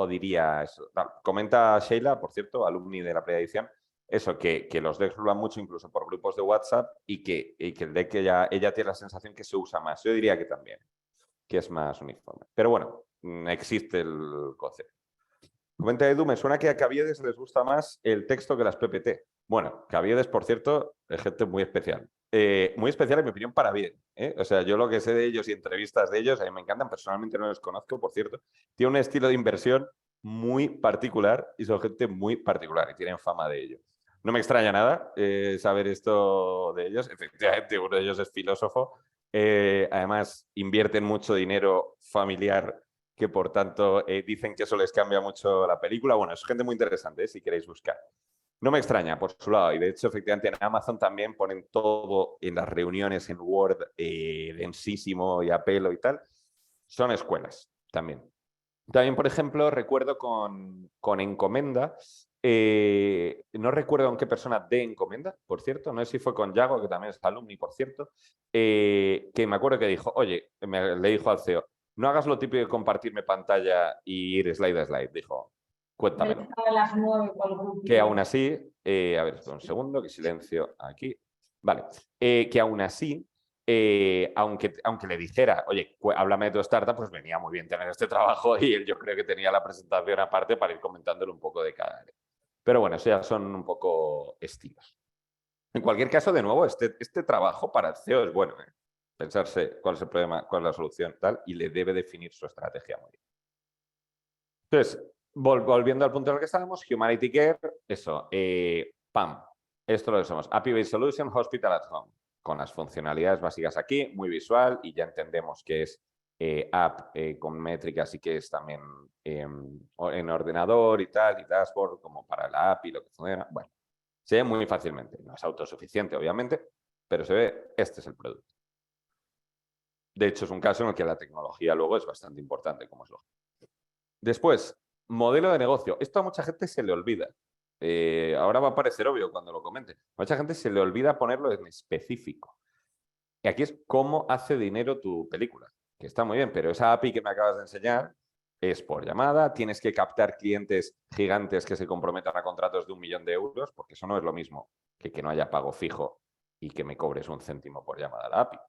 diría eso. Comenta Sheila, por cierto, alumni de la preedición, eso, que los decks rulan mucho incluso por grupos de WhatsApp y que el deck ella tiene la sensación que se usa más. Yo diría que también, que es más uniforme. Pero bueno, existe el concepto. Comenta Edu, me suena que a Caviedes les gusta más el texto que las PPT. Bueno, Caviedes, por cierto, es gente muy especial. Muy especial, en mi opinión, para bien. ¿eh? O sea, yo lo que sé de ellos y entrevistas de ellos, a mí me encantan, personalmente no los conozco, por cierto. Tiene un estilo de inversión muy particular y son gente muy particular y tienen fama de ello. No me extraña nada saber esto de ellos. Efectivamente, uno de ellos es filósofo. Además, invierten mucho dinero familiar que, por tanto, dicen que eso les cambia mucho la película. Bueno, es gente muy interesante, si queréis buscar. No me extraña, por su lado. Y de hecho, efectivamente, en Amazon también ponen todo en las reuniones en Word densísimo y a pelo y tal. Son escuelas también. También, por ejemplo, recuerdo con Encomenda, no recuerdo con qué persona de Encomenda, por cierto, no sé si fue con Yago, que también es alumni, por cierto, que me acuerdo que dijo, oye, le dijo al CEO, no hagas lo típico de compartirme pantalla y ir slide a slide. Dijo, cuéntamelo. Que aún así, a ver, un segundo, que silencio aquí. Vale, que aún así, aunque le dijera, oye, háblame de tu startup, pues venía muy bien tener este trabajo y él yo creo que tenía la presentación aparte para ir comentándole un poco de cada área. Pero bueno, eso ya son un poco estilos. En cualquier caso, de nuevo, este trabajo para el CEO es bueno, ¿eh? Pensarse cuál es el problema, cuál es la solución, tal, y le debe definir su estrategia muy bien. Entonces, volviendo al punto en el que estábamos, Humanity Care, eso, PAM, esto lo somos, API-Based Solution, Hospital at Home, con las funcionalidades básicas aquí, muy visual, y ya entendemos que es app con métricas y que es también en ordenador y tal, y dashboard como para la API, lo que funciona. Bueno, se ve muy fácilmente, no es autosuficiente, obviamente, pero se ve, este es el producto. De hecho, es un caso en el que la tecnología luego es bastante importante, como es lógico. Después, modelo de negocio. Esto a mucha gente se le olvida. Ahora va a parecer obvio cuando lo comente. A mucha gente se le olvida ponerlo en específico. Y aquí es cómo hace dinero tu película, que está muy bien, pero esa API que me acabas de enseñar es por llamada, tienes que captar clientes gigantes que se comprometan a contratos de 1 millón de euros, porque eso no es lo mismo que no haya pago fijo y que me cobres 1 céntimo por llamada a la API.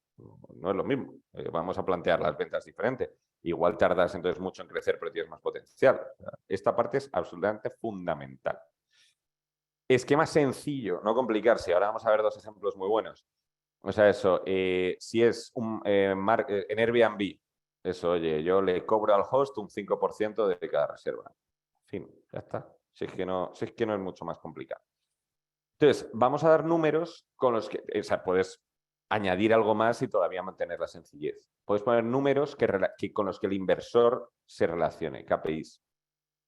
No es lo mismo. Vamos a plantear las ventas diferentes. Igual tardas entonces mucho en crecer, pero tienes más potencial. Esta parte es absolutamente fundamental. Esquema sencillo, no complicarse. Ahora vamos a ver 2 ejemplos muy buenos. O sea, eso, si es en Airbnb, eso, oye, yo le cobro al host un 5% de cada reserva. En fin, ya está. Si es que no es mucho más complicado. Entonces, vamos a dar números con los que, o sea, puedes añadir algo más y todavía mantener la sencillez. Puedes poner números con los que el inversor se relacione, KPIs.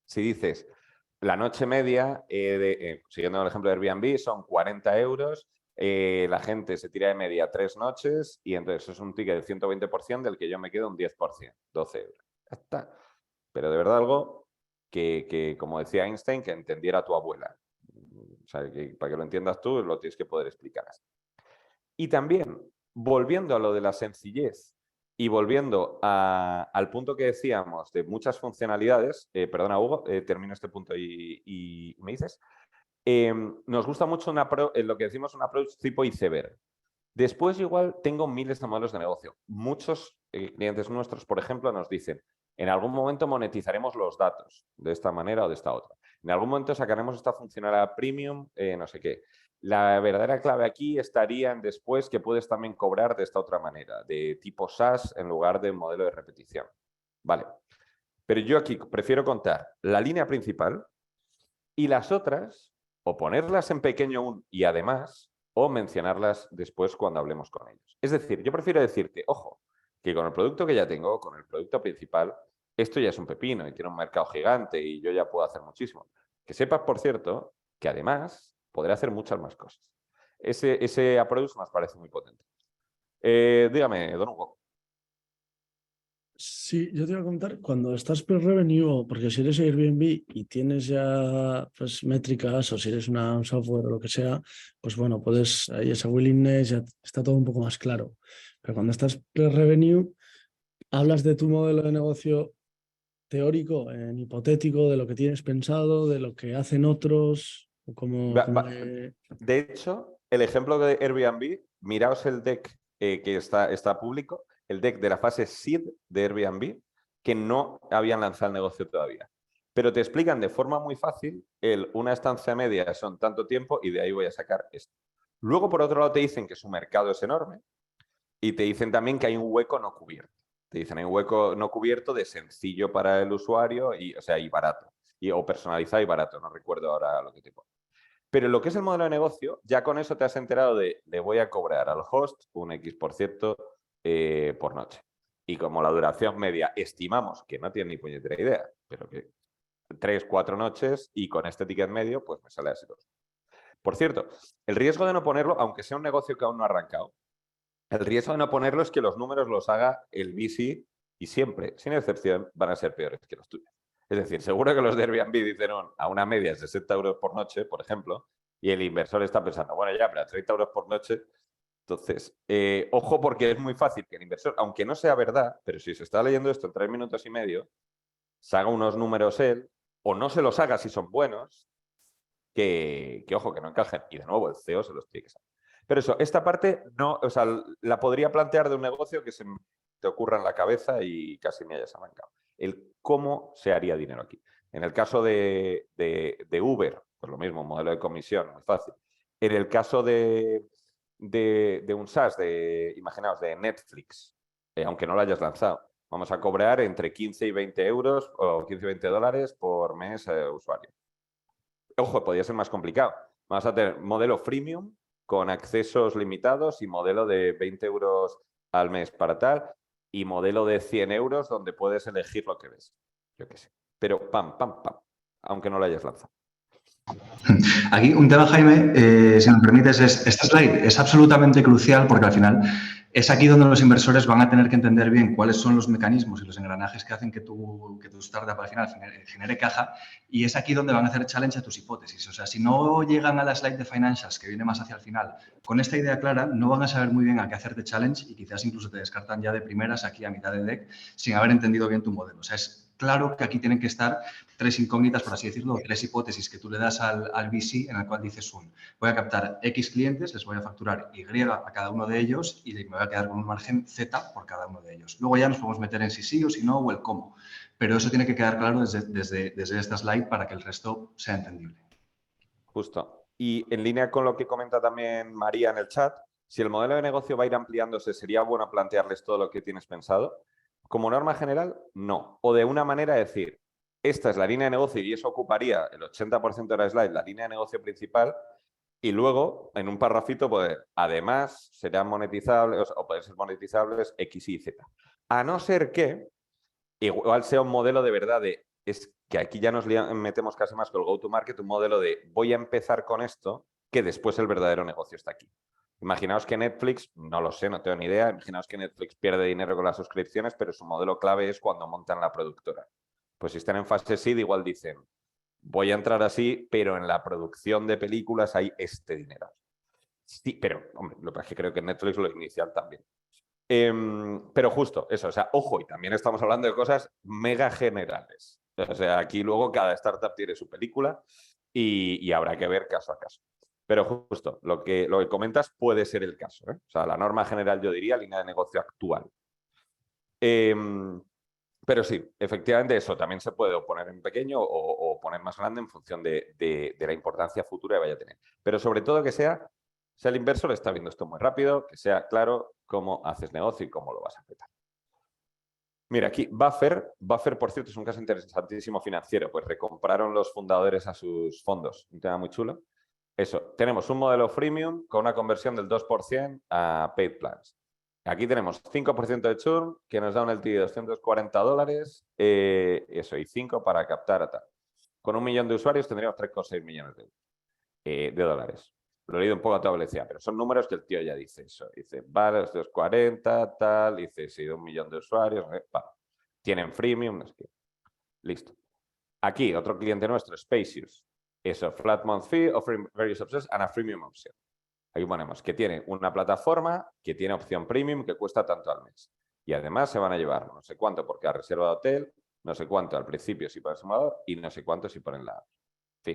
Si dices, la noche media, siguiendo el ejemplo de Airbnb, son 40 euros, la gente se tira de media 3 noches y entonces eso es un ticket del 120% del que yo me quedo un 10%, 12 euros. Ya está. Pero de verdad algo que, como decía Einstein, que entendiera tu abuela. O sea, que para que lo entiendas tú, lo tienes que poder explicar así. Y también, volviendo a lo de la sencillez y volviendo al punto que decíamos de muchas funcionalidades, perdona Hugo, termino este punto y me dices, nos gusta mucho lo que decimos un approach tipo iceberg. Después igual tengo miles de modelos de negocio. Muchos clientes nuestros, por ejemplo, nos dicen, en algún momento monetizaremos los datos de esta manera o de esta otra. En algún momento sacaremos esta funcionalidad premium, no sé qué. La verdadera clave aquí estaría en después que puedes también cobrar de esta otra manera, de tipo SaaS en lugar de modelo de repetición. Vale. Pero yo aquí prefiero contar la línea principal y las otras, o ponerlas en pequeño y además, o mencionarlas después cuando hablemos con ellos. Es decir, yo prefiero decirte, ojo, que con el producto que ya tengo, con el producto principal, esto ya es un pepino y tiene un mercado gigante y yo ya puedo hacer muchísimo. Que sepas, por cierto, que además podré hacer muchas más cosas. Ese approach nos parece muy potente. Dígame, don Hugo. Sí, yo te iba a contar, cuando estás pre-revenue, porque si eres Airbnb y tienes ya pues, métricas o si eres un software o lo que sea, pues bueno, puedes, ahí esa willingness ya está todo un poco más claro. Pero cuando estás pre-revenue, hablas de tu modelo de negocio teórico, en hipotético, de lo que tienes pensado, de lo que hacen otros, o De hecho, el ejemplo de Airbnb, miraos el deck que está público, el deck de la fase seed de Airbnb, que no habían lanzado el negocio todavía. Pero te explican de forma muy fácil una estancia media son tanto tiempo y de ahí voy a sacar esto. Luego, por otro lado, te dicen que su mercado es enorme Y te dicen también que hay un hueco no cubierto. Te dicen, hay un hueco no cubierto de sencillo para el usuario y, o sea, y barato. O personalizado y barato, no recuerdo ahora lo que te pone. Pero lo que es el modelo de negocio, ya con eso te has enterado de, le voy a cobrar al host un X% por noche. Y como la duración media estimamos que no tiene ni puñetera idea, pero que 3, 4 noches y con este ticket medio, pues me sale así 2. Por cierto, el riesgo de no ponerlo, aunque sea un negocio que aún no ha arrancado, el riesgo de no ponerlo es que los números los haga el VC y siempre, sin excepción, van a ser peores que los tuyos. Es decir, seguro que los de Airbnb dicen a una media de 60 euros por noche, por ejemplo, y el inversor está pensando, bueno, ya, pero a 30 euros por noche. Entonces, ojo, porque es muy fácil que el inversor, aunque no sea verdad, pero si se está leyendo esto en 3 minutos y medio, se haga unos números él, o no se los haga si son buenos, que ojo, que no encajen. Y de nuevo, el CEO se los tiene que saber. Pero eso, esta parte no, o sea, la podría plantear de un negocio que se te ocurra en la cabeza y casi ni hayas arrancado. El cómo se haría dinero aquí. En el caso de Uber, pues lo mismo, un modelo de comisión, muy fácil. En el caso de un SaaS, imaginaos, de Netflix, aunque no lo hayas lanzado, vamos a cobrar entre 15 y 20 euros o 15 y 20 dólares por mes usuario. Ojo, podría ser más complicado. Vamos a tener modelo freemium con accesos limitados y modelo de 20 euros al mes para tal y modelo de 100 euros donde puedes elegir lo que ves. Yo qué sé. Pero pam, pam, pam, aunque no lo hayas lanzado. Aquí un tema, Jaime, si me permites, esta slide es absolutamente crucial porque al final es aquí donde los inversores van a tener que entender bien cuáles son los mecanismos y los engranajes que hacen que tu startup al final genere caja y es aquí donde van a hacer challenge a tus hipótesis. O sea, si no llegan a la slide de financials, que viene más hacia el final, con esta idea clara, no van a saber muy bien a qué hacer de challenge y quizás incluso te descartan ya de primeras aquí a mitad de deck sin haber entendido bien tu modelo. O sea, es claro que aquí tienen que estar 3 incógnitas, por así decirlo, 3 hipótesis que tú le das al VC en el cual dices voy a captar X clientes, les voy a facturar Y a cada uno de ellos y me voy a quedar con un margen Z por cada uno de ellos. Luego ya nos podemos meter en si sí o si no o el cómo, pero eso tiene que quedar claro desde esta slide para que el resto sea entendible. Justo. Y en línea con lo que comenta también María en el chat, si el modelo de negocio va a ir ampliándose, ¿sería bueno plantearles todo lo que tienes pensado? Como norma general, no. O de una manera decir, esta es la línea de negocio y eso ocuparía el 80% de la slide, la línea de negocio principal, y luego, en un parrafito, poder, además, serán monetizables o pueden ser monetizables X, Y, Z. A no ser que igual sea un modelo de verdad es que aquí ya nos metemos casi más con el go-to-market, un modelo de voy a empezar con esto, que después el verdadero negocio está aquí. Imaginaos que Netflix, no lo sé, no tengo ni idea, imaginaos que Netflix pierde dinero con las suscripciones, pero su modelo clave es cuando montan la productora. Pues si están en fase seed, igual dicen, voy a entrar así, pero en la producción de películas hay este dinero. Sí, pero, hombre, lo que pasa es que creo que Netflix lo inicial también. Pero justo eso, o sea, ojo, y también estamos hablando de cosas mega generales. O sea, aquí luego cada startup tiene su película y habrá que ver caso a caso. Pero justo, lo que comentas puede ser el caso, ¿eh? O sea, la norma general yo diría línea de negocio actual. Pero sí, efectivamente eso también se puede poner en pequeño o poner más grande en función de la importancia futura que vaya a tener. Pero sobre todo que sea, si el inversor está viendo esto muy rápido, que sea claro cómo haces negocio y cómo lo vas a apretar. Mira, aquí Buffer, por cierto, es un caso interesantísimo financiero, pues recompraron los fundadores a sus fondos, un tema muy chulo. Eso, tenemos un modelo freemium con una conversión del 2% a paid plans. Aquí tenemos 5% de churn, que nos da un LTV de $240, eso, y 5 para captar a tal. Con 1 millón de usuarios tendríamos 3,6 millones de dólares. Lo he leído un poco a toda velocidad, pero son números que el tío ya dice eso. Dice, vale, 240, tal, dice, sí, de 1 millón de usuarios, tienen freemium, no sé qué. Listo. Aquí, otro cliente nuestro, Spacious. Eso, flat month fee, offering various options and a freemium option. Aquí ponemos que tiene una plataforma que tiene opción premium que cuesta tanto al mes. Y además se van a llevar no sé cuánto por cada reserva de hotel, no sé cuánto al principio si ponen simulador y no sé cuánto si ponen la app. En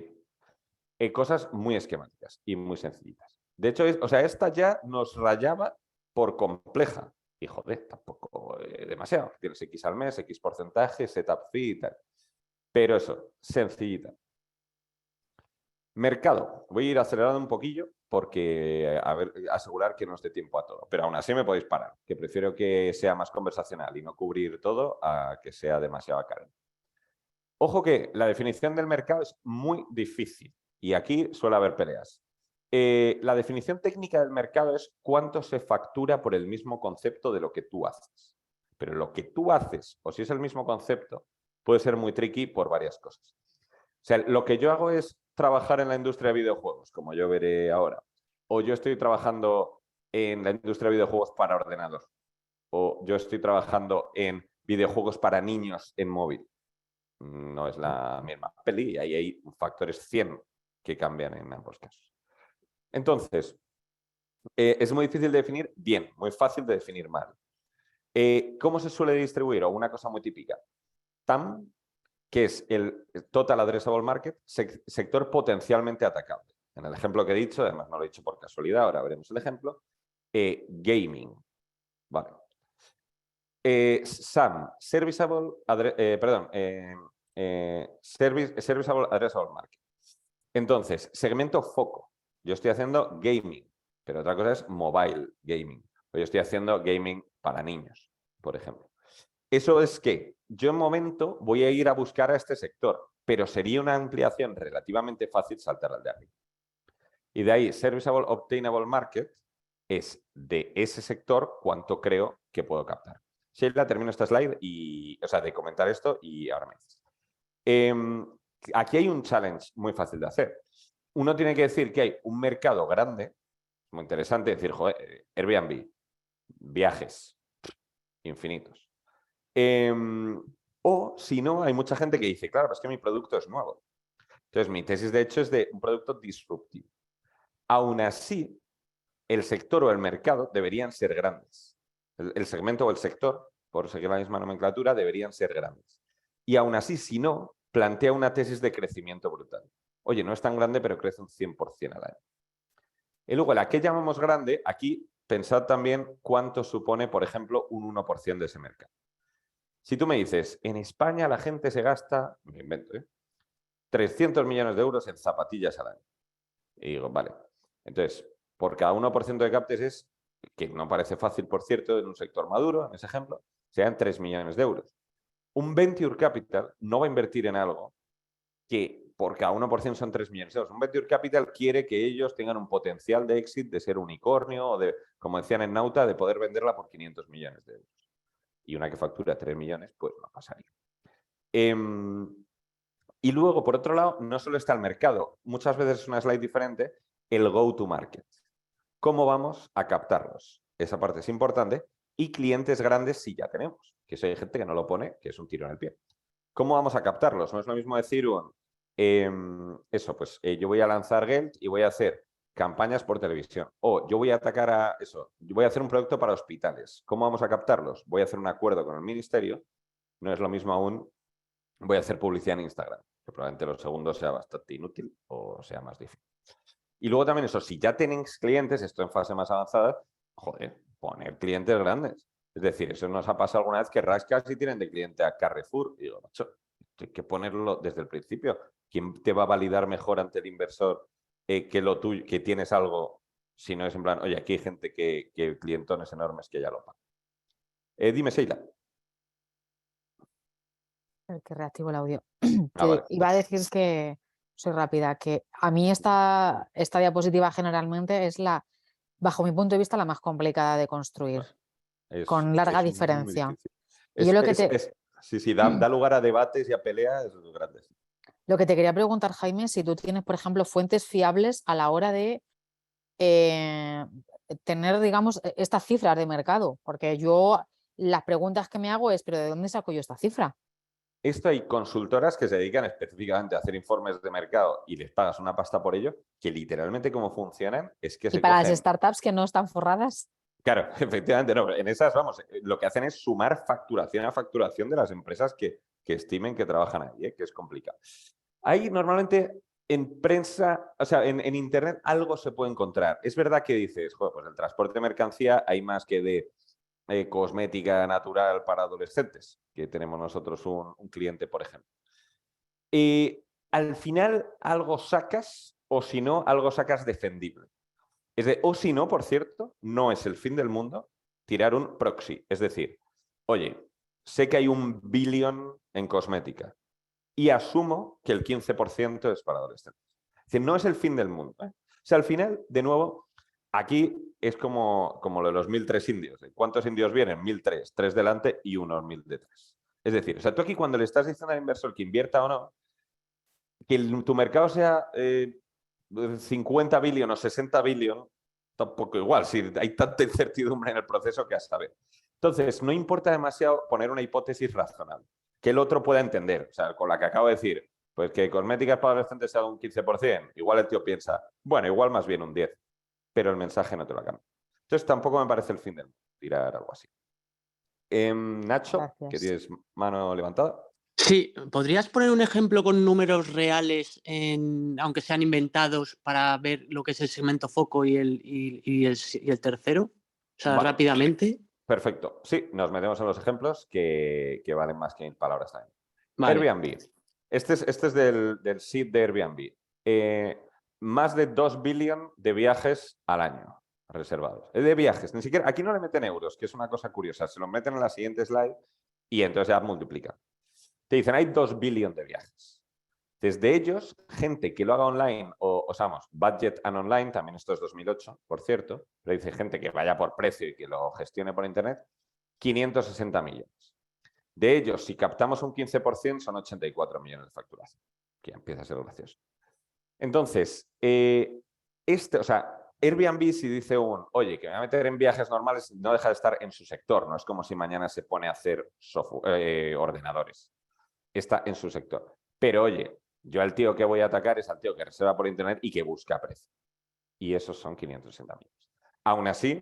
fin. Cosas muy esquemáticas y muy sencillitas. De hecho, o sea, esta ya nos rayaba por compleja. Y joder, tampoco demasiado. Tienes X al mes, X porcentaje, setup fee y tal. Pero eso, sencillita. Mercado. Voy a ir acelerando un poquillo porque a ver, asegurar que no os dé tiempo a todo. Pero aún así me podéis parar, que prefiero que sea más conversacional y no cubrir todo a que sea demasiado académico. Ojo que la definición del mercado es muy difícil y aquí suele haber peleas. La definición técnica del mercado es cuánto se factura por el mismo concepto de lo que tú haces. Pero lo que tú haces, o si es el mismo concepto, puede ser muy tricky por varias cosas. O sea, lo que yo hago es trabajar en la industria de videojuegos, como yo veré ahora. O yo estoy trabajando en la industria de videojuegos para ordenador. O yo estoy trabajando en videojuegos para niños en móvil. No es la misma peli y ahí hay factores 100 que cambian en ambos casos. Entonces, es muy difícil de definir bien, muy fácil de definir mal. ¿Cómo se suele distribuir? O una cosa muy típica. TAM, que es el Total Addressable Market, sector potencialmente atacable. En el ejemplo que he dicho, además no lo he dicho por casualidad, ahora veremos el ejemplo, gaming. Vale. SAM, Serviceable Addressable Market. Entonces, segmento foco. Yo estoy haciendo gaming, pero otra cosa es mobile gaming. O yo estoy haciendo gaming para niños, por ejemplo. Eso es que yo en momento voy a ir a buscar a este sector, pero sería una ampliación relativamente fácil saltar al de arriba. Y de ahí, Serviceable Obtainable Market es de ese sector cuánto creo que puedo captar. Sheila, termino esta slide de comentar esto y ahora me dices. Aquí hay un challenge muy fácil de hacer. Uno tiene que decir que hay un mercado grande, muy interesante, decir, joder, Airbnb, viajes, infinitos. O si no, hay mucha gente que dice, claro, es que mi producto es nuevo. Entonces, mi tesis, de hecho, es de un producto disruptivo. Aún así, el sector o el mercado deberían ser grandes. El segmento o el sector, por seguir la misma nomenclatura, deberían ser grandes. Y aún así, si no, plantea una tesis de crecimiento brutal. Oye, no es tan grande, pero crece un 100% al año. Y luego, la que llamamos grande, aquí pensad también cuánto supone, por ejemplo, un 1% de ese mercado. Si tú me dices, en España la gente se gasta, me invento, 300 millones de euros en zapatillas al año. Y digo, vale. Entonces, por cada 1% de captes es, que no parece fácil, por cierto, en un sector maduro, en ese ejemplo, sean 3 millones de euros. Un venture capital no va a invertir en algo que por cada 1% son 3 millones de euros. Un venture capital quiere que ellos tengan un potencial de éxito, de ser unicornio o de, como decían en Nauta, de poder venderla por 500 millones de euros. Y una que factura 3 millones, pues no pasaría. Y luego, por otro lado, no solo está el mercado. Muchas veces es una slide diferente, el go-to-market. ¿Cómo vamos a captarlos? Esa parte es importante. Y clientes grandes sí ya tenemos, que eso hay gente que no lo pone, que es un tiro en el pie. ¿Cómo vamos a captarlos? No es lo mismo decir yo voy a lanzar Geld y voy a hacer campañas por televisión. O yo voy a atacar a eso, yo voy a hacer un producto para hospitales. ¿Cómo vamos a captarlos? Voy a hacer un acuerdo con el ministerio. No es lo mismo aún, voy a hacer publicidad en Instagram, que probablemente lo segundo sea bastante inútil o sea más difícil. Y luego también eso, si ya tenéis clientes, esto en fase más avanzada, joder, poner clientes grandes. Es decir, eso nos ha pasado alguna vez que rascas y tienen de cliente a Carrefour. Y digo, macho, hay que ponerlo desde el principio. ¿Quién te va a validar mejor ante el inversor que lo tuyo, que tienes algo, si no es en plan, oye, aquí hay gente que clientones enormes que ya lo pagan? Dime, Sheila. El que reactivo el audio. Vale. Iba a decir que soy rápida, que a mí esta diapositiva generalmente es bajo mi punto de vista, la más complicada de construir, con larga diferencia. Y yo da lugar a debates y a peleas grandes. Lo que te quería preguntar, Jaime, si tú tienes, por ejemplo, fuentes fiables a la hora de tener, digamos, estas cifras de mercado, porque yo las preguntas que me hago es, ¿pero de dónde saco yo esta cifra? Esto hay consultoras que se dedican específicamente a hacer informes de mercado y les pagas una pasta por ello, que literalmente cómo funcionan es que ¿Y para las startups que no están forradas? Claro, efectivamente, no. En esas, vamos, lo que hacen es sumar facturación a facturación de las empresas que estimen que trabajan ahí, que es complicado. Ahí normalmente en prensa, o sea, en Internet algo se puede encontrar. Es verdad que dices, joder, pues el transporte de mercancía hay más que de cosmética natural para adolescentes, que tenemos nosotros un cliente, por ejemplo. Al final algo sacas o si no, algo sacas defendible. O si no, por cierto, no es el fin del mundo tirar un proxy. Es decir, oye, sé que hay 1 billón en cosmética y asumo que el 15% es para adolescentes. Es decir, no es el fin del mundo. O sea, al final, de nuevo, aquí es como lo de los 1003 indios. ¿Cuántos indios vienen? 1003, 3 delante y 1 1000 detrás. Es decir, o sea, tú aquí cuando le estás diciendo al inversor que invierta o no, que tu mercado sea 50 billion o 60 billion, tampoco igual, si hay tanta incertidumbre en el proceso que a saber. Entonces, no importa demasiado poner una hipótesis razonable, que el otro pueda entender. O sea, con la que acabo de decir, pues que cosméticas para adolescentes sea un 15%, igual el tío piensa, bueno, igual más bien un 10%, pero el mensaje no te lo cambia. Entonces, tampoco me parece el fin del mundo tirar algo así. Nacho, Gracias. que tienes mano levantada. Sí, ¿podrías poner un ejemplo con números reales, aunque sean inventados, para ver lo que es el segmento foco y el tercero? O sea, Vale. rápidamente. Perfecto. Sí, nos metemos en los ejemplos que valen más que 1000 palabras también. Vale. Airbnb. Este es del seed de Airbnb. Más de 2 billion de viajes al año reservados. De viajes, ni siquiera, aquí no le meten euros, que es una cosa curiosa. Se los meten en la siguiente slide y entonces ya multiplican. Te dicen, hay 2 billion de viajes. Desde ellos, gente que lo haga online, o sea, budget and online, también esto es 2008, por cierto, pero dice gente que vaya por precio y que lo gestione por internet, 560 millones. De ellos, si captamos un 15%, son 84 millones de facturación, que empieza a ser gracioso. Entonces, o sea, Airbnb si dice oye, que me voy a meter en viajes normales, no deja de estar en su sector, no es como si mañana se pone a hacer ordenadores. Está en su sector. Pero oye, yo al tío que voy a atacar es al tío que reserva por internet y que busca precio. Y esos son 560 millones. Aún así,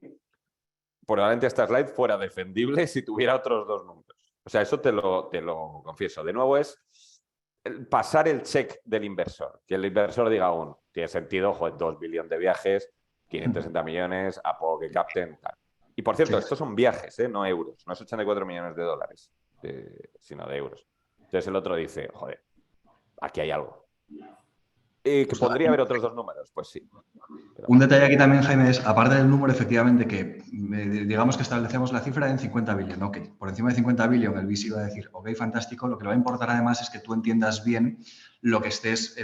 probablemente esta slide fuera defendible si tuviera otros 2 números. O sea, eso te lo confieso. De nuevo es pasar el check del inversor. Que el inversor diga tiene sentido, 2 billones de viajes, 560 millones, a poco que capten, tal. Y por cierto, estos son viajes, no euros. No es 84 millones de dólares, sino de euros. Entonces el otro dice, joder, aquí hay algo. ¿Que pues podría haber otros 2 números? Pues sí. Pero un detalle aquí también, Jaime, es, aparte del número, efectivamente, que digamos que establecemos la cifra en 50 billion, ok. Por encima de 50 billion el VC va a decir, ok, fantástico, lo que le va a importar además es que tú entiendas bien lo que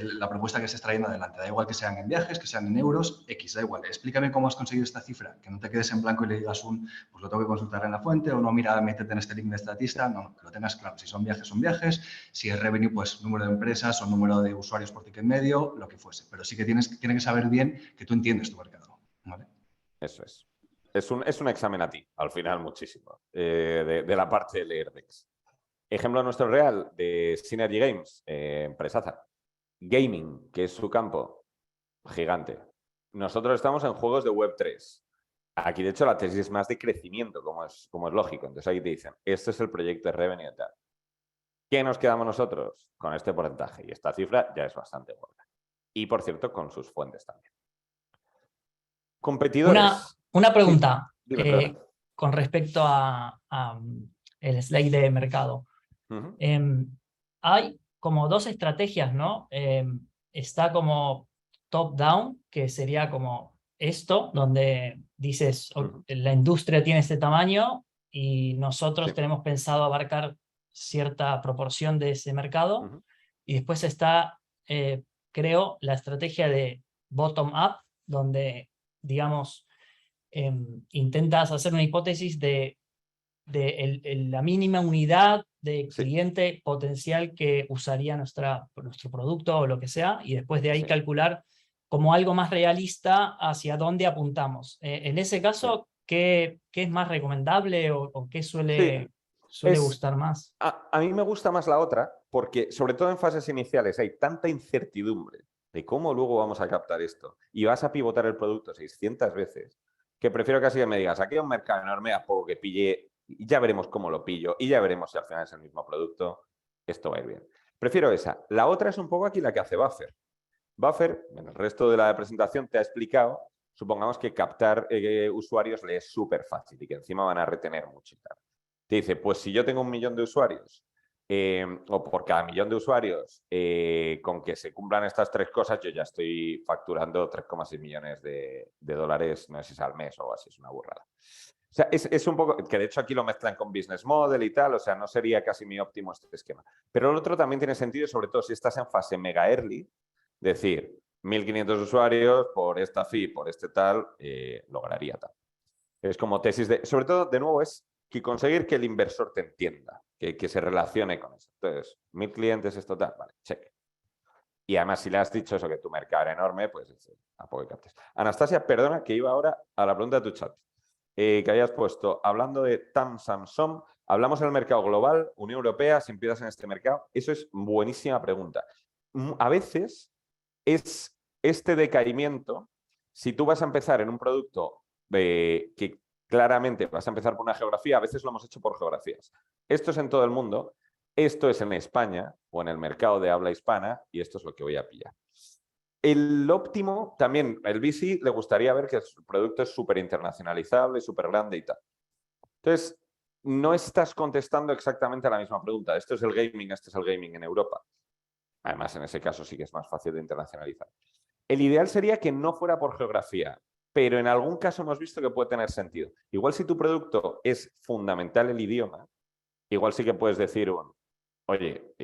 la propuesta que estés trayendo adelante. Da igual que sean en viajes, que sean en euros, X, da igual. Explícame cómo has conseguido esta cifra, que no te quedes en blanco y le digas pues lo tengo que consultar en la fuente, o no, mira, métete en este link de estatista. No, que lo tengas claro. Si son viajes, si es revenue, pues número de empresas o número de usuarios por ticket medio, lo que fuese. Pero sí que tiene que saber bien que tú entiendes tu mercado, ¿vale? Eso es. Es un examen a ti, al final, muchísimo, de la parte de Leerdex. Ejemplo nuestro real de Synergy Games, empresaza. Gaming, que es su campo, gigante. Nosotros estamos en juegos de Web3. Aquí, de hecho, la tesis es más de crecimiento, como es lógico. Entonces, aquí te dicen, este es el proyecto de revenue y tal. ¿Qué nos quedamos nosotros? Con este porcentaje. Y esta cifra ya es bastante gorda. Y, por cierto, con sus fuentes también. Competidores. Una pregunta Dime, con respecto a el slide de mercado. Hay como 2 estrategias, ¿no? Está como top-down, que sería como esto, donde dices, la industria tiene este tamaño y nosotros tenemos pensado abarcar cierta proporción de ese mercado. Y después está, creo, la estrategia de bottom-up, donde, digamos, intentas hacer una hipótesis de la mínima unidad de cliente potencial que usaría nuestro producto o lo que sea, y después de ahí calcular como algo más realista hacia dónde apuntamos. En ese caso, ¿qué es más recomendable o qué suele gustar más? A mí me gusta más la otra porque, sobre todo en fases iniciales, hay tanta incertidumbre de cómo luego vamos a captar esto y vas a pivotar el producto 600 veces, que prefiero casi que me digas, aquí hay un mercado enorme, a poco que pille, y ya veremos cómo lo pillo, y ya veremos si al final es el mismo producto, esto va a ir bien. Prefiero esa. La otra es un poco aquí la que hace Buffer. Buffer, en el resto de la presentación te ha explicado, supongamos que captar usuarios le es súper fácil y que encima van a retener mucho y tal. Te dice, pues si yo tengo 1 millón de usuarios, o por cada millón de usuarios, con que se cumplan estas 3 cosas, yo ya estoy facturando 3,6 millones de dólares, no sé si es al mes o así, es una burrada. O sea, es un poco, que de hecho aquí lo mezclan con business model y tal, o sea, no sería casi mi óptimo este esquema. Pero el otro también tiene sentido, sobre todo si estás en fase mega early, decir, 1.500 usuarios por esta fee, por este tal, lograría tal. Es como tesis de, sobre todo, de nuevo, es que conseguir que el inversor te entienda, que se relacione con eso. Entonces, 1.000 clientes es total, vale, check. Y además, si le has dicho eso, que tu mercado era enorme, pues a poco que captes. Anastasia, perdona, que iba ahora a la pregunta de tu chat. Que hayas puesto, hablando de TAM Samsung, hablamos en el mercado global, Unión Europea, si empiezas en este mercado. Eso es buenísima pregunta. A veces es este decaimiento, si tú vas a empezar en un producto que claramente vas a empezar por una geografía, a veces lo hemos hecho por geografías. Esto es en todo el mundo, esto es en España o en el mercado de habla hispana y esto es lo que voy a pillar. El óptimo, también, el VC le gustaría ver que el producto es súper internacionalizable, súper grande y tal. Entonces, no estás contestando exactamente a la misma pregunta. Esto es el gaming, este es el gaming en Europa. Además, en ese caso sí que es más fácil de internacionalizar. El ideal sería que no fuera por geografía, pero en algún caso hemos visto que puede tener sentido. Igual si tu producto es fundamental el idioma, igual sí que puedes decir oye,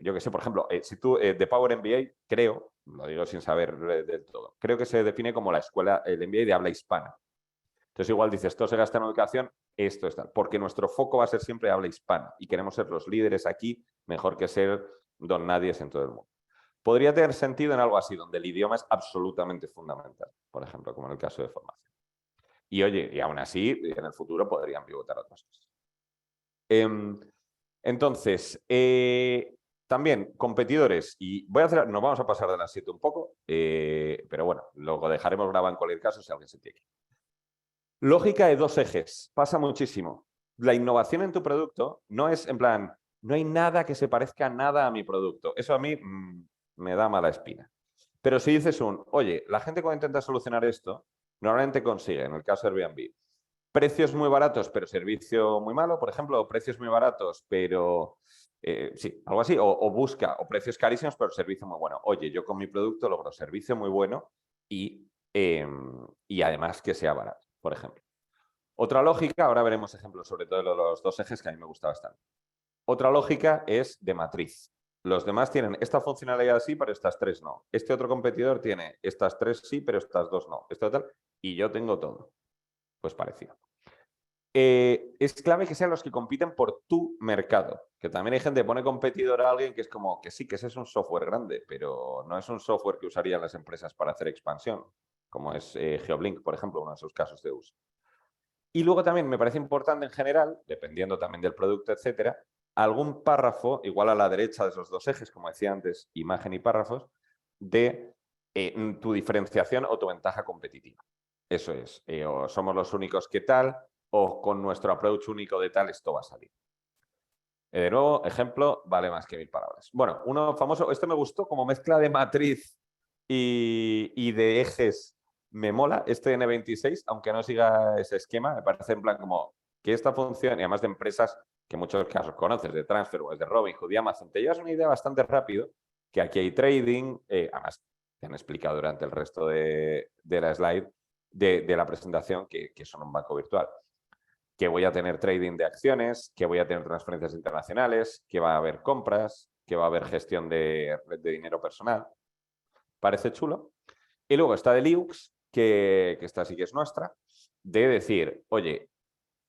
yo qué sé, por ejemplo, si tú, de Power MBA, creo, lo digo sin saber del todo, creo que se define como la escuela, el MBA de habla hispana. Entonces igual dices, esto se gasta en educación, esto es tal, porque nuestro foco va a ser siempre habla hispana y queremos ser los líderes aquí, mejor que ser don nadies en todo el mundo. Podría tener sentido en algo así, donde el idioma es absolutamente fundamental, por ejemplo, como en el caso de formación. Y oye, y aún así, en el futuro podrían pivotar otras cosas. Entonces, también competidores, y nos vamos a pasar de las 7 un poco, pero bueno, luego dejaremos grabado en cualquier caso si alguien se tiene. Lógica de 2 ejes, pasa muchísimo. La innovación en tu producto no es en plan, no hay nada que se parezca a nada a mi producto. Eso a mí me da mala espina. Pero si dices oye, la gente cuando intenta solucionar esto, normalmente consigue, en el caso de Airbnb, precios muy baratos pero servicio muy malo, por ejemplo, o precios muy baratos pero sí, algo así, o busca, o precios carísimos pero servicio muy bueno. Oye, yo con mi producto logro servicio muy bueno y además que sea barato, por ejemplo. Otra lógica, ahora veremos ejemplos sobre todo de los 2 ejes que a mí me gusta bastante. Otra lógica es de matriz. Los demás tienen esta funcionalidad sí, pero estas 3 no. Este otro competidor tiene estas 3 sí, pero estas 2 no. Esto tal, y yo tengo todo. Pues parecido. Es clave que sean los que compiten por tu mercado. Que también hay gente que pone competidor a alguien que es como que sí, que ese es un software grande, pero no es un software que usarían las empresas para hacer expansión, como es Geoblink, por ejemplo, uno de sus casos de uso. Y luego también me parece importante en general, dependiendo también del producto, etcétera, algún párrafo, igual a la derecha de esos 2 ejes, como decía antes, imagen y párrafos, de tu diferenciación o tu ventaja competitiva. Eso es, o somos los únicos que tal, o con nuestro approach único de tal, esto va a salir. De nuevo, ejemplo, vale más que 1000 palabras. Bueno, uno famoso, este me gustó como mezcla de matriz y de ejes. Me mola este N26, aunque no siga ese esquema, me parece en plan como que esta función, y además de empresas que en muchos casos conoces, de Transferwise, de Robinhood, de Amazon, te llevas una idea bastante rápido, que aquí hay trading, además te han explicado durante el resto de la slide, de la presentación, que son un banco virtual. Que voy a tener trading de acciones, que voy a tener transferencias internacionales, que va a haber compras, que va a haber gestión de dinero personal. Parece chulo. Y luego está de Liux, que esta sí que es nuestra, de decir, oye,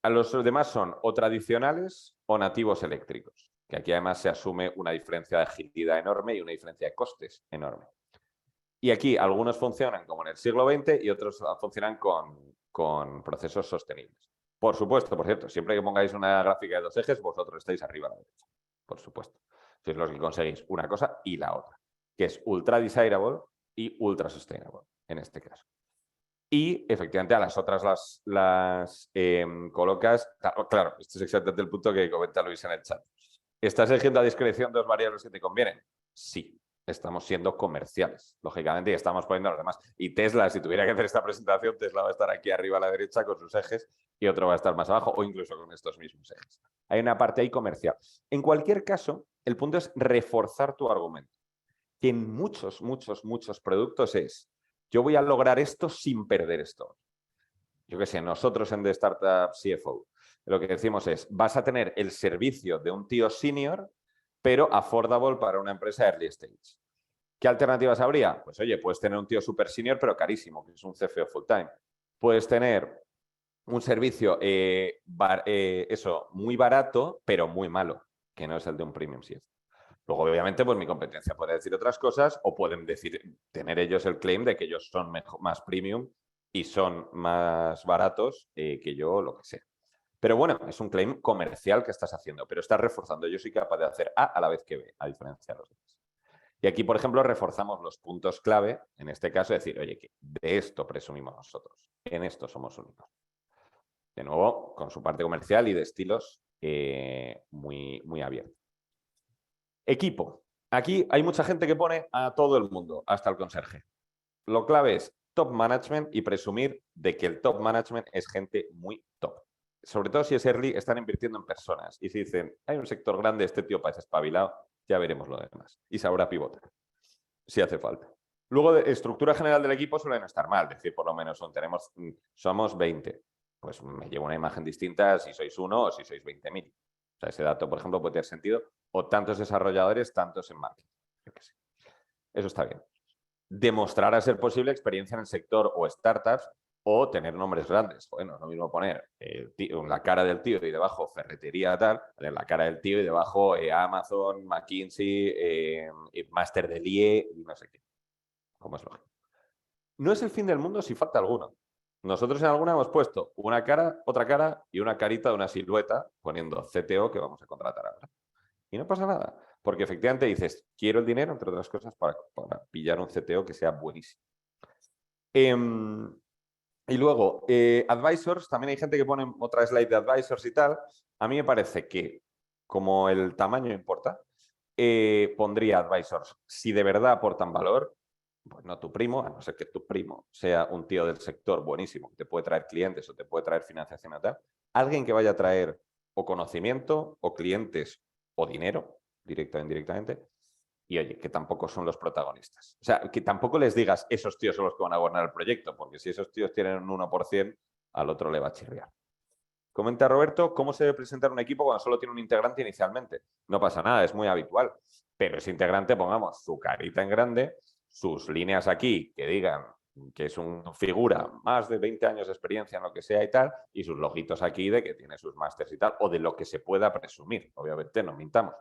a los demás son o tradicionales o nativos eléctricos, que aquí además se asume una diferencia de agilidad enorme y una diferencia de costes enorme. Y aquí algunos funcionan como en el siglo XX y otros funcionan con procesos sostenibles. Por supuesto, por cierto, siempre que pongáis una gráfica de 2 ejes, vosotros estáis arriba a la derecha, por supuesto. Sois los que conseguís una cosa y la otra, que es ultra desirable y ultra sustainable, en este caso. Y efectivamente a las otras las colocas, claro, este es exactamente el punto que comenta Luis en el chat. ¿Estás eligiendo a discreción 2 variables que te convienen? Sí. estamos siendo comerciales, lógicamente, y estamos poniendo a los demás. Y Tesla, si tuviera que hacer esta presentación, Tesla va a estar aquí arriba a la derecha con sus ejes y otro va a estar más abajo, o incluso con estos mismos ejes. Hay una parte ahí comercial. En cualquier caso, el punto es reforzar tu argumento. Que en muchos productos es, yo voy a lograr esto sin perder esto. Yo qué sé, nosotros en The Startup CFO, lo que decimos es, vas a tener el servicio de un tío senior, pero affordable para una empresa early stage. ¿Qué alternativas habría? Pues oye, puedes tener un tío super senior, pero carísimo, que es un CFO full time. Puedes tener un servicio muy barato, pero muy malo, que no es el de un premium CFO. Luego, obviamente, pues mi competencia puede decir otras cosas o pueden tener ellos el claim de que ellos son más premium y son más baratos que yo, lo que sea. Pero bueno, es un claim comercial que estás haciendo, pero estás reforzando. Yo soy capaz de hacer A a la vez que B, a diferencia de los demás. Y aquí, por ejemplo, reforzamos los puntos clave, en este caso, decir, oye, que de esto presumimos nosotros, en esto somos únicos. De nuevo, con su parte comercial y de estilos muy abierto. Equipo. Aquí hay mucha gente que pone a todo el mundo, hasta el conserje. Lo clave es top management y presumir de que el top management es gente muy top. Sobre todo si es early, están invirtiendo en personas. Y si dicen, hay un sector grande, este tío parece espabilado, ya veremos lo demás. Y sabrá pivotar, si hace falta. Luego, de estructura general del equipo suele no estar mal. Es decir, por lo menos somos 20. Pues me llevo una imagen distinta si sois uno o si sois 20.000. O sea, ese dato, por ejemplo, puede tener sentido. O tantos desarrolladores, tantos en marketing. Yo qué sé. Eso está bien. Demostrar a ser posible experiencia en el sector o startups o tener nombres grandes. Bueno, es lo mismo poner la cara del tío y debajo ferretería tal, la cara del tío y debajo Amazon, McKinsey, Master del IE y no sé qué. Como es lógico. No es el fin del mundo si falta alguno. Nosotros en alguna hemos puesto una cara, otra cara y una carita de una silueta poniendo CTO que vamos a contratar ahora. Y no pasa nada, porque efectivamente dices, quiero el dinero, entre otras cosas, para pillar un CTO que sea buenísimo. Y luego, advisors, también hay gente que pone otra slide de advisors y tal. A mí me parece que, como el tamaño importa, pondría advisors. Si de verdad aportan valor, pues no tu primo, a no ser que tu primo sea un tío del sector buenísimo, que te puede traer clientes o te puede traer financiación o tal. Alguien que vaya a traer o conocimiento, o clientes, o dinero, directo o indirectamente. Y oye, que tampoco son los protagonistas. O sea, que tampoco les digas, esos tíos son los que van a gobernar el proyecto, porque si esos tíos tienen un 1%, al otro le va a chirriar. Comenta Roberto, ¿cómo se debe presentar un equipo cuando solo tiene un integrante inicialmente? No pasa nada, es muy habitual. Pero ese integrante, pongamos su carita en grande, sus líneas aquí que digan que es una figura más de 20 años de experiencia en lo que sea y tal, y sus logitos aquí de que tiene sus másters y tal, o de lo que se pueda presumir. Obviamente, no mintamos.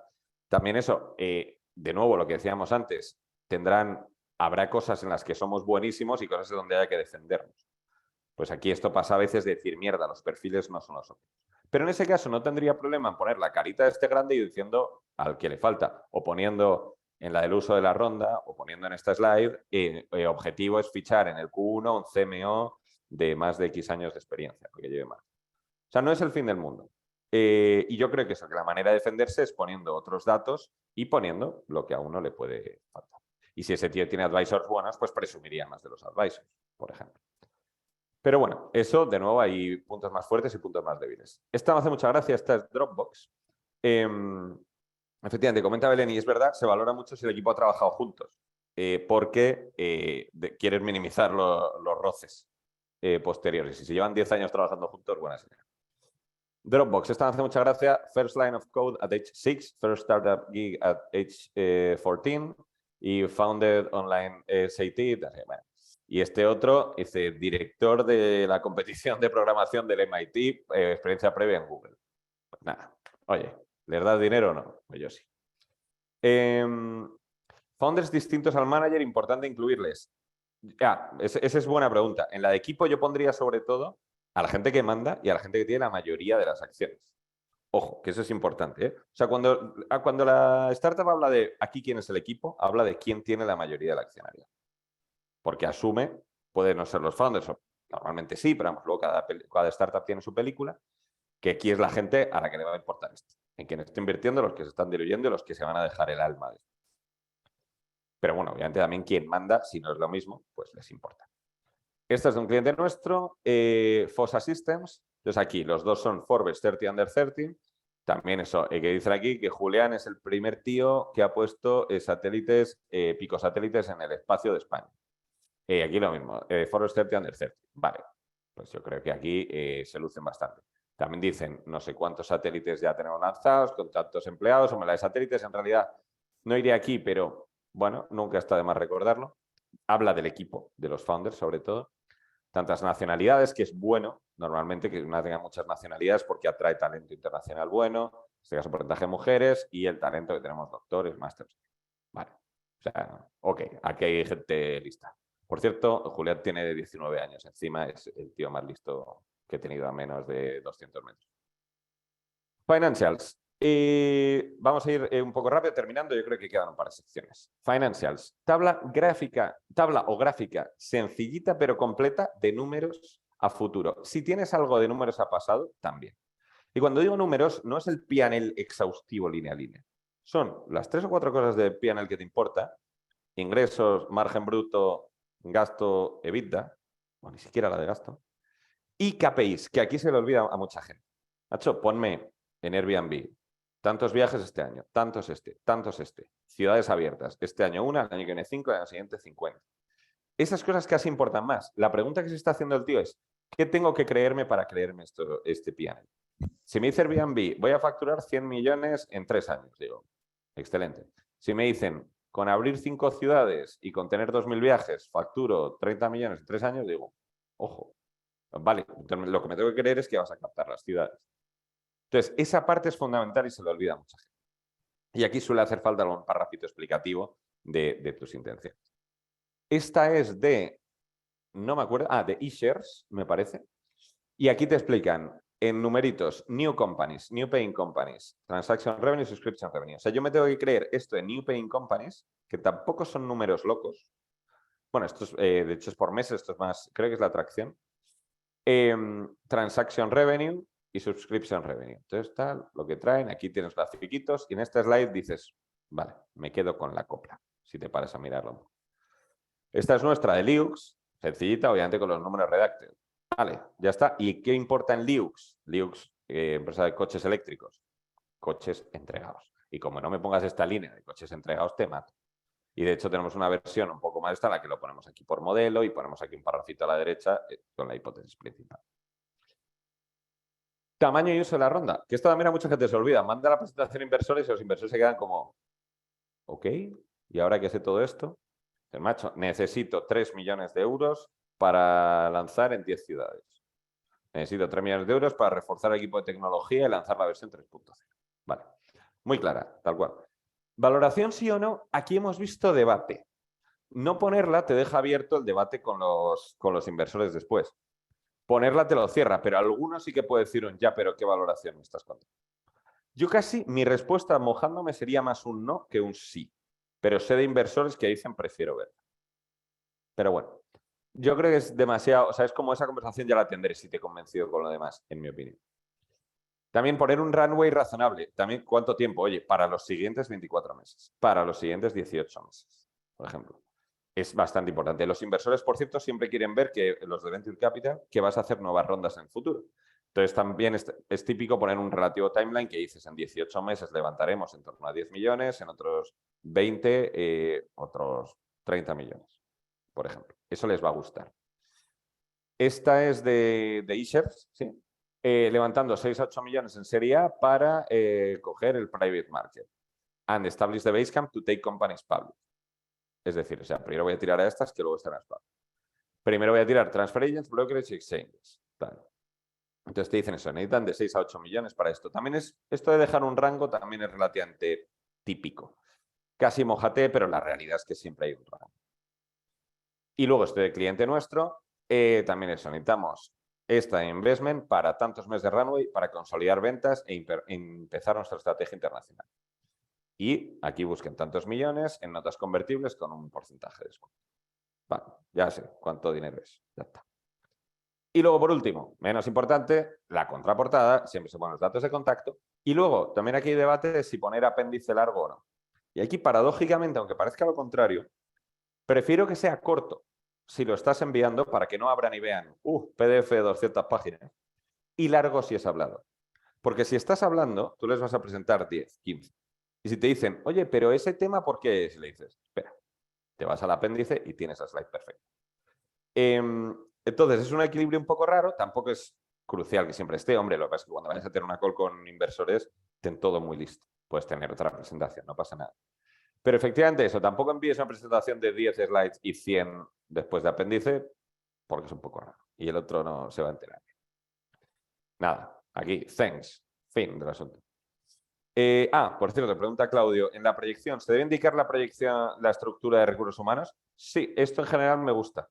También eso, de nuevo, lo que decíamos antes, habrá cosas en las que somos buenísimos y cosas en donde hay que defendernos. Pues aquí esto pasa a veces de decir, mierda, los perfiles no son los otros. Pero en ese caso no tendría problema en poner la carita de este grande y diciendo al que le falta, o poniendo en la del uso de la ronda, o poniendo en esta slide, objetivo es fichar en el Q1 un CMO de más de X años de experiencia, porque lleve más. O sea, no es el fin del mundo. Y yo creo que eso, que la manera de defenderse es poniendo otros datos y poniendo lo que a uno le puede faltar. Y si ese tío tiene advisors buenos, pues presumiría más de los advisors, por ejemplo. Pero bueno, eso, de nuevo, hay puntos más fuertes y puntos más débiles. Esta me hace mucha gracia, esta es Dropbox. Efectivamente, comenta Belén, y es verdad, se valora mucho si el equipo ha trabajado juntos, porque quieres minimizar los roces posteriores. Y si llevan 10 años trabajando juntos, buena señal. Dropbox, esta me hace mucha gracia. First line of code at age 6, first startup gig at age 14 y founded online SAT. Bueno. Y este otro dice, director de la competición de programación del MIT, experiencia previa en Google. Pues nada, oye, ¿les das dinero o no? Pues yo sí. Founders distintos al manager, importante incluirles. Esa es buena pregunta. En la de equipo yo pondría sobre todo a la gente que manda y a la gente que tiene la mayoría de las acciones. Ojo, que eso es importante, ¿eh? O sea, cuando la startup habla de aquí quién es el equipo, habla de quién tiene la mayoría del accionario. Porque asume, puede no ser los founders, normalmente sí, pero vamos, luego cada startup tiene su película, que aquí es la gente a la que le va a importar esto. En quien está invirtiendo, los que se están diluyendo y los que se van a dejar el alma de esto. Pero bueno, obviamente también quien manda, si no es lo mismo, pues les importa. Esto es de un cliente nuestro, Fossa Systems. Entonces aquí los dos son Forbes 30 Under 30. También eso, que dicen aquí que Julián es el primer tío que ha puesto satélites, picosatélites en el espacio de España. Aquí lo mismo, Forbes 30 Under 30. Vale, pues yo creo que aquí se lucen bastante. También dicen no sé cuántos satélites ya tenemos lanzados, con tantos empleados, o la de satélites, en realidad no iré aquí, pero bueno, nunca está de más recordarlo. Habla del equipo, de los founders sobre todo. Tantas nacionalidades, que es bueno, normalmente que una tenga muchas nacionalidades porque atrae talento internacional bueno, en este caso porcentaje de mujeres y el talento que tenemos doctores, másters. Vale, o sea, ok, aquí hay gente lista. Por cierto, Julián tiene 19 años, encima es el tío más listo que he tenido a menos de 200 metros. Financials. Vamos a ir un poco rápido, terminando, yo creo que quedan un par de secciones. Financials. Tabla o gráfica sencillita pero completa de números a futuro. Si tienes algo de números a pasado, también. Y cuando digo números, no es el P&L exhaustivo línea a línea. Son las 3 o 4 cosas de P&L que te importa. Ingresos, margen bruto, gasto, EBITDA. Bueno, ni siquiera la de gasto. Y KPIs, que aquí se le olvida a mucha gente. Nacho, ponme en Airbnb tantos viajes este año, tantos este. Ciudades abiertas. Este año 1, el año que viene 5, el año siguiente 50. Esas cosas casi importan más. La pregunta que se está haciendo el tío es, ¿qué tengo que creerme para creerme este P&L? Si me dice Airbnb, voy a facturar 100 millones en 3 años, digo, excelente. Si me dicen, con abrir 5 ciudades y con tener 2.000 viajes, facturo 30 millones en 3 años, digo, ojo, vale, entonces lo que me tengo que creer es que vas a captar las ciudades. Entonces, esa parte es fundamental y se le olvida a mucha gente. Y aquí suele hacer falta algún parrafito explicativo de tus intenciones. Esta es de, no me acuerdo, de eShares, me parece. Y aquí te explican en numeritos, New Companies, New Paying Companies, Transaction Revenue, Subscription Revenue. O sea, yo me tengo que creer esto de New Paying Companies, que tampoco son números locos. Bueno, esto es, de hecho es por meses, esto es más, creo que es la atracción. Transaction Revenue y Subscription Revenue. Entonces, tal, lo que traen, aquí tienes grafiquitos y en este slide dices, vale, me quedo con la copla, si te paras a mirarlo. Esta es nuestra de Liux, sencillita, obviamente con los números redacted. Vale, ya está. ¿Y qué importa en Liux? Liux, empresa de coches eléctricos, coches entregados. Y como no me pongas esta línea de coches entregados, te mato. Y de hecho tenemos una versión un poco más esta en la que lo ponemos aquí por modelo y ponemos aquí un parrafito a la derecha con la hipótesis principal. Tamaño y uso de la ronda, que esto también a mucha gente se olvida. Manda la presentación a inversores y los inversores se quedan como, ok, ¿y ahora qué sé todo esto? El macho, necesito 3 millones de euros para lanzar en 10 ciudades. Necesito 3 millones de euros para reforzar el equipo de tecnología y lanzar la versión 3.0. Vale, muy clara, tal cual. Valoración sí o no, aquí hemos visto debate. No ponerla te deja abierto el debate con los inversores después. Ponerla te lo cierra, pero alguno sí que puede decir un ya, pero ¿qué valoración me estás contando? Yo casi, mi respuesta mojándome sería más un no que un sí. Pero sé de inversores que dicen prefiero verla. Pero bueno, yo creo que es demasiado, o sea, es como esa conversación ya la tendré si te he convencido con lo demás, en mi opinión. También poner un runway razonable. También, ¿cuánto tiempo? Oye, para los siguientes 24 meses, para los siguientes 18 meses, por ejemplo. Es bastante importante. Los inversores, por cierto, siempre quieren ver que los de Venture Capital, que vas a hacer nuevas rondas en el futuro. Entonces, también es típico poner un relativo timeline que dices, en 18 meses levantaremos en torno a 10 millones, en otros 20, otros 30 millones, por ejemplo. Eso les va a gustar. Esta es de eShares, ¿sí? Levantando 6 a 8 millones en Serie A para coger el private market. And establish the base camp to take companies public. Es decir, o sea, primero voy a tirar a estas que luego estarán public. Primero voy a tirar transfer agents, brokerage y exchanges. Tal. Entonces te dicen eso, necesitan de 6 a 8 millones para esto. También es, esto de dejar un rango también es relativamente típico. Casi mójate, pero la realidad es que siempre hay un rango. Y luego este de cliente nuestro, también eso, necesitamos esta investment para tantos meses de runway para consolidar ventas e empezar nuestra estrategia internacional. Y aquí busquen tantos millones en notas convertibles con un porcentaje de descuento. Vale, ya sé cuánto dinero es, ya está. Y luego, por último, menos importante, la contraportada, siempre se ponen los datos de contacto. Y luego, también aquí hay debate de si poner apéndice largo o no. Y aquí, paradójicamente, aunque parezca lo contrario, Prefiero que sea corto si lo estás enviando para que no abran y vean, PDF de 200 páginas, y largo si es hablado. Porque si estás hablando, tú les vas a presentar 10, 15. Y si te dicen, oye, pero ese tema, ¿por qué es? Y le dices, espera, te vas al apéndice y tienes la slide perfecta. Entonces, es un equilibrio un poco raro, tampoco es crucial que siempre esté. Hombre, lo que pasa es que cuando vayas a tener una call con inversores, ten todo muy listo. Puedes tener otra presentación, no pasa nada. Pero efectivamente eso, tampoco envíes una presentación de 10 slides y 100 después de apéndice, porque es un poco raro. Y el otro no se va a enterar. Nada, aquí, thanks, fin del asunto. Por cierto, pregunta Claudio, ¿en la proyección se debe indicar la estructura de recursos humanos? Sí, esto en general me gusta.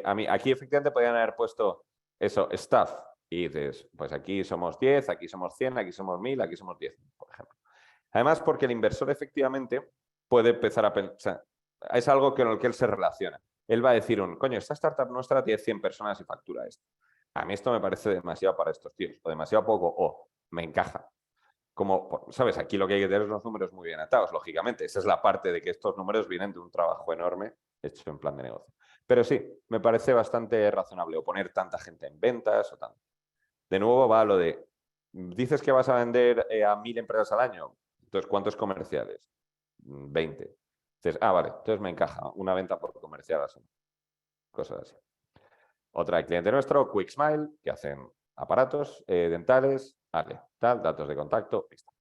A mí, aquí efectivamente podrían haber puesto eso, staff, y dices, pues aquí somos 10, aquí somos 100, aquí somos 1000, aquí somos 10, por ejemplo. Además, porque el inversor efectivamente puede empezar a pensar, es algo con el que él se relaciona. Él va a decir, coño, esta startup nuestra tiene 100 personas y factura esto. A mí esto me parece demasiado para estos tíos, o demasiado poco, o me encaja. Como, ¿sabes? Aquí lo que hay que tener es los números muy bien atados, lógicamente. Esa es la parte de que estos números vienen de un trabajo enorme hecho en plan de negocio. Pero sí, me parece bastante razonable o poner tanta gente en ventas o tanto. De nuevo va lo de, dices que vas a vender a 1000 empresas al año, entonces ¿cuántos comerciales? 20. Dices, vale, entonces me encaja una venta por comercial así. Cosas así. Otra cliente nuestro, QuickSmile, que hacen aparatos dentales, datos de contacto, listo.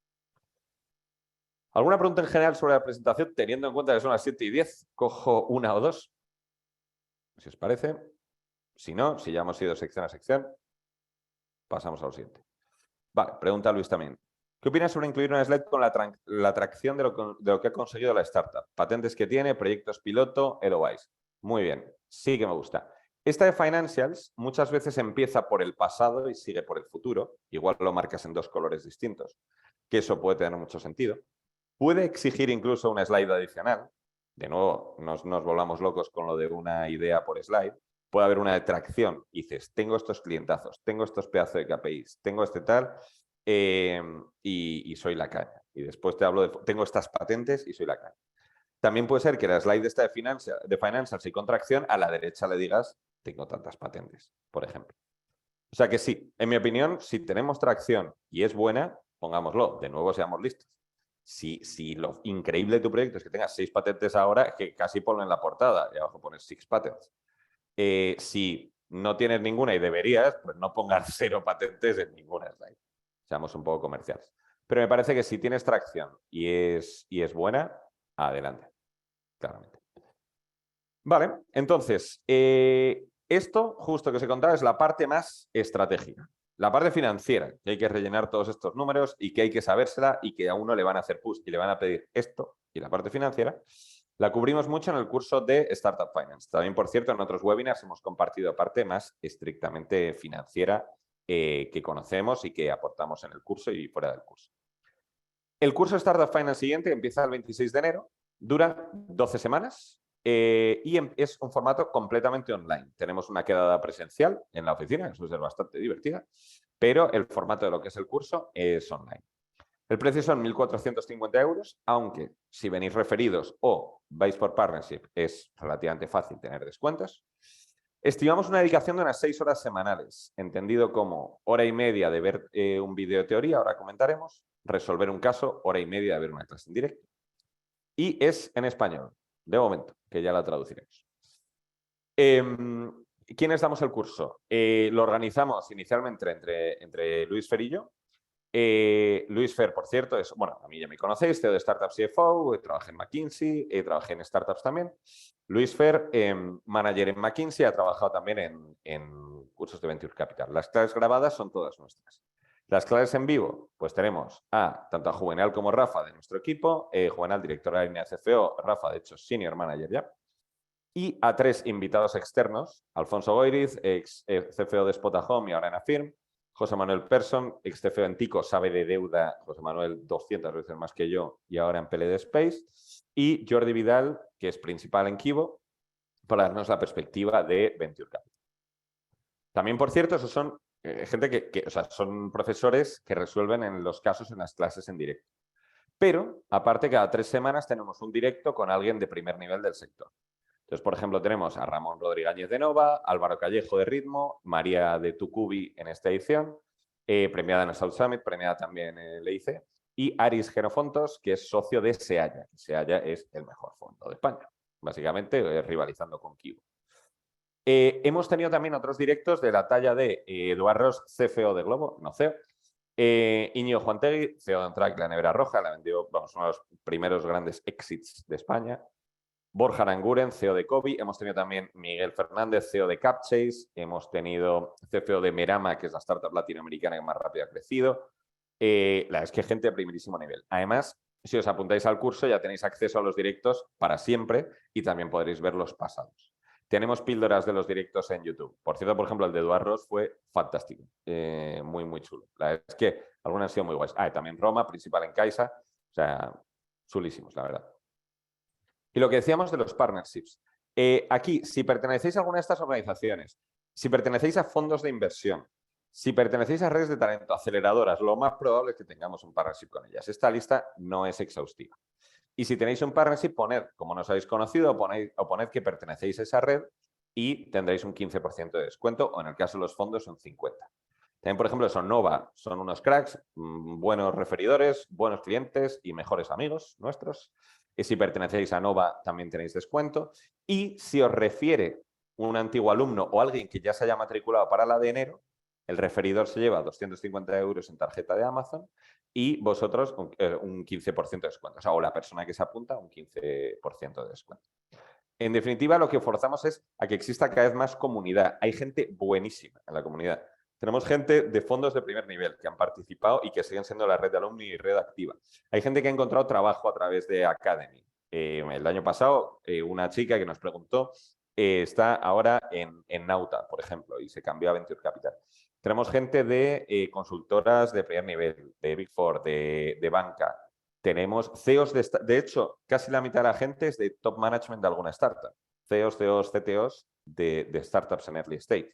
¿Alguna pregunta en general sobre la presentación? Teniendo en cuenta que son las 7:10, cojo una o dos, si os parece. Si no, si ya hemos ido sección a sección, pasamos a lo siguiente. Vale, pregunta Luis también. ¿Qué opinas sobre incluir una slide con la atracción de lo que ha conseguido la startup? Patentes que tiene, proyectos piloto, LOIs. Muy bien, sí que me gusta. Esta de Financials muchas veces empieza por el pasado y sigue por el futuro. Igual lo marcas en 2 colores distintos, que eso puede tener mucho sentido. Puede exigir incluso una slide adicional. De nuevo, nos volvamos locos con lo de una idea por slide. Puede haber una detracción. Dices, tengo estos clientazos, tengo estos pedazos de KPIs, tengo este tal y soy la caña. Y después te hablo de, tengo estas patentes y soy la caña. También puede ser que la slide esta de Financials y contracción a la derecha le digas, tengo tantas patentes, por ejemplo. O sea que sí, en mi opinión, si tenemos tracción y es buena, pongámoslo. De nuevo, seamos listos. Si lo increíble de tu proyecto es que tengas 6 patentes ahora, que casi ponlo en la portada y abajo pones 6 patents. Si no tienes ninguna y deberías, pues no pongas 0 patentes en ninguna slide. Seamos un poco comerciales. Pero me parece que si tienes tracción y es buena, adelante. Claramente. Vale, entonces, esto justo que os he contado es la parte más estratégica. La parte financiera, que hay que rellenar todos estos números y que hay que sabérsela y que a uno le van a hacer push y le van a pedir esto. Y la parte financiera la cubrimos mucho en el curso de Startup Finance. También, por cierto, en otros webinars hemos compartido parte más estrictamente financiera que conocemos y que aportamos en el curso y fuera del curso. El curso Startup Finance siguiente empieza el 26 de enero, dura 12 semanas. Y es un formato completamente online. Tenemos una quedada presencial en la oficina, que suele ser bastante divertida, pero el formato de lo que es el curso es online. El precio son 1.450 euros, aunque si venís referidos o vais por partnership es relativamente fácil tener descuentos. Estimamos una dedicación de unas 6 horas semanales, entendido como hora y media de ver un vídeo de teoría, ahora comentaremos, resolver un caso, hora y media de ver una clase en directo. Y es en español. De momento, que ya la traduciremos. ¿Quiénes damos el curso? Lo organizamos inicialmente entre Luis Fer y yo. Luis Fer, por cierto, a mí ya me conocéis, CEO de Startup CFO, trabajé en McKinsey, trabajé en startups también. Luis Fer, manager en McKinsey, ha trabajado también en cursos de Venture Capital. Las clases grabadas son todas nuestras. Las clases en vivo, pues tenemos tanto a Juvenal como Rafa de nuestro equipo, Juvenal, directora de la línea CFO, Rafa, de hecho, senior manager ya, y a 3 invitados externos, Alfonso Goiriz, ex CFO de Spotahome y ahora en Affirm, José Manuel Persson, ex CFO en Tico, sabe de deuda, José Manuel 200 veces más que yo y ahora en PLD Space, y Jordi Vidal, que es principal en Kivo, para darnos la perspectiva de Venture Capital. También, por cierto, esos son gente que son profesores que resuelven en los casos en las clases en directo. Pero, aparte, cada 3 semanas tenemos un directo con alguien de primer nivel del sector. Entonces, por ejemplo, tenemos a Ramón Rodríguez de Nova, Álvaro Callejo de Ritmo, María de Tucubi en esta edición, premiada en el South Summit, premiada también en el EIC, y Aris Genofontos, que es socio de Sealla. Sealla es el mejor fondo de España, básicamente rivalizando con Kibo. Hemos tenido también otros directos de la talla de Eduardo Ros, CFO de Globo, no CEO, Íñigo Juantegui, CEO de Ontrack, la nevera roja, la vendió, vamos, uno de los primeros grandes exits de España. Borja Aranguren, CEO de Kobe. Hemos tenido también Miguel Fernández, CEO de Capchase. Hemos tenido CFO de Merama, que es la startup latinoamericana que más rápido ha crecido. La verdad es que gente de primerísimo nivel. Además, si os apuntáis al curso ya tenéis acceso a los directos para siempre y también podréis ver los pasados. Tenemos píldoras de los directos en YouTube. Por cierto, por ejemplo, el de Eduard Ros fue fantástico. Muy, muy chulo. La verdad es que algunos han sido muy guays. También Roma, principal en Caixa. O sea, chulísimos, la verdad. Y lo que decíamos de los partnerships. Aquí, si pertenecéis a alguna de estas organizaciones, si pertenecéis a fondos de inversión, si pertenecéis a redes de talento, aceleradoras, lo más probable es que tengamos un partnership con ellas. Esta lista no es exhaustiva. Y si tenéis un partnership, poned, como nos habéis conocido, poned que pertenecéis a esa red y tendréis un 15% de descuento, o en el caso de los fondos, un 50%. También, por ejemplo, Nova son unos cracks, buenos referidores, buenos clientes y mejores amigos nuestros. Y si pertenecéis a Nova, también tenéis descuento. Y si os refiere un antiguo alumno o alguien que ya se haya matriculado para la de enero, el referidor se lleva 250 € en tarjeta de Amazon y vosotros un 15% de descuento. O sea, o la persona que se apunta, un 15% de descuento. En definitiva, lo que forzamos es a que exista cada vez más comunidad. Hay gente buenísima en la comunidad. Tenemos gente de fondos de primer nivel que han participado y que siguen siendo la red de alumni y red activa. Hay gente que ha encontrado trabajo a través de Academy. El año pasado, una chica que nos preguntó está ahora en Nauta, por ejemplo, y se cambió a Venture Capital. Tenemos gente de consultoras de primer nivel, de Big Four, de banca. Tenemos CEOs, de hecho, casi la mitad de la gente es de top management de alguna startup. CEOs, CTOs de startups en early stage.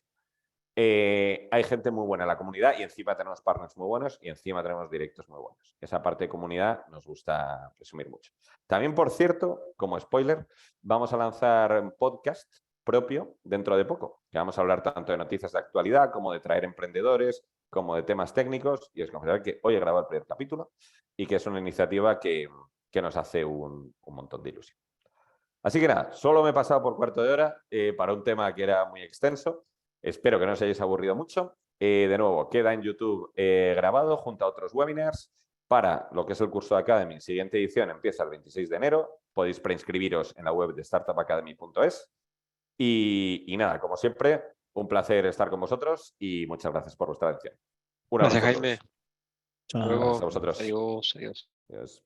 Hay gente muy buena en la comunidad y encima tenemos partners muy buenos y encima tenemos directos muy buenos. Esa parte de comunidad nos gusta presumir mucho. También, por cierto, como spoiler, vamos a lanzar un podcast propio dentro de poco, que vamos a hablar tanto de noticias de actualidad como de traer emprendedores, como de temas técnicos, y os confesaré que hoy he grabado el primer capítulo y que es una iniciativa que nos hace un montón de ilusión. Así que nada, solo me he pasado por cuarto de hora para un tema que era muy extenso. Espero que no os hayáis aburrido mucho. De nuevo, queda en YouTube grabado junto a otros webinars para lo que es el curso de Academy. Siguiente edición empieza el 26 de enero. Podéis preinscribiros en la web de startupacademy.es. Y nada, como siempre, un placer estar con vosotros y muchas gracias por vuestra atención. Gracias, Jaime. Chao. Gracias a vosotros. Adiós, adiós. Adiós.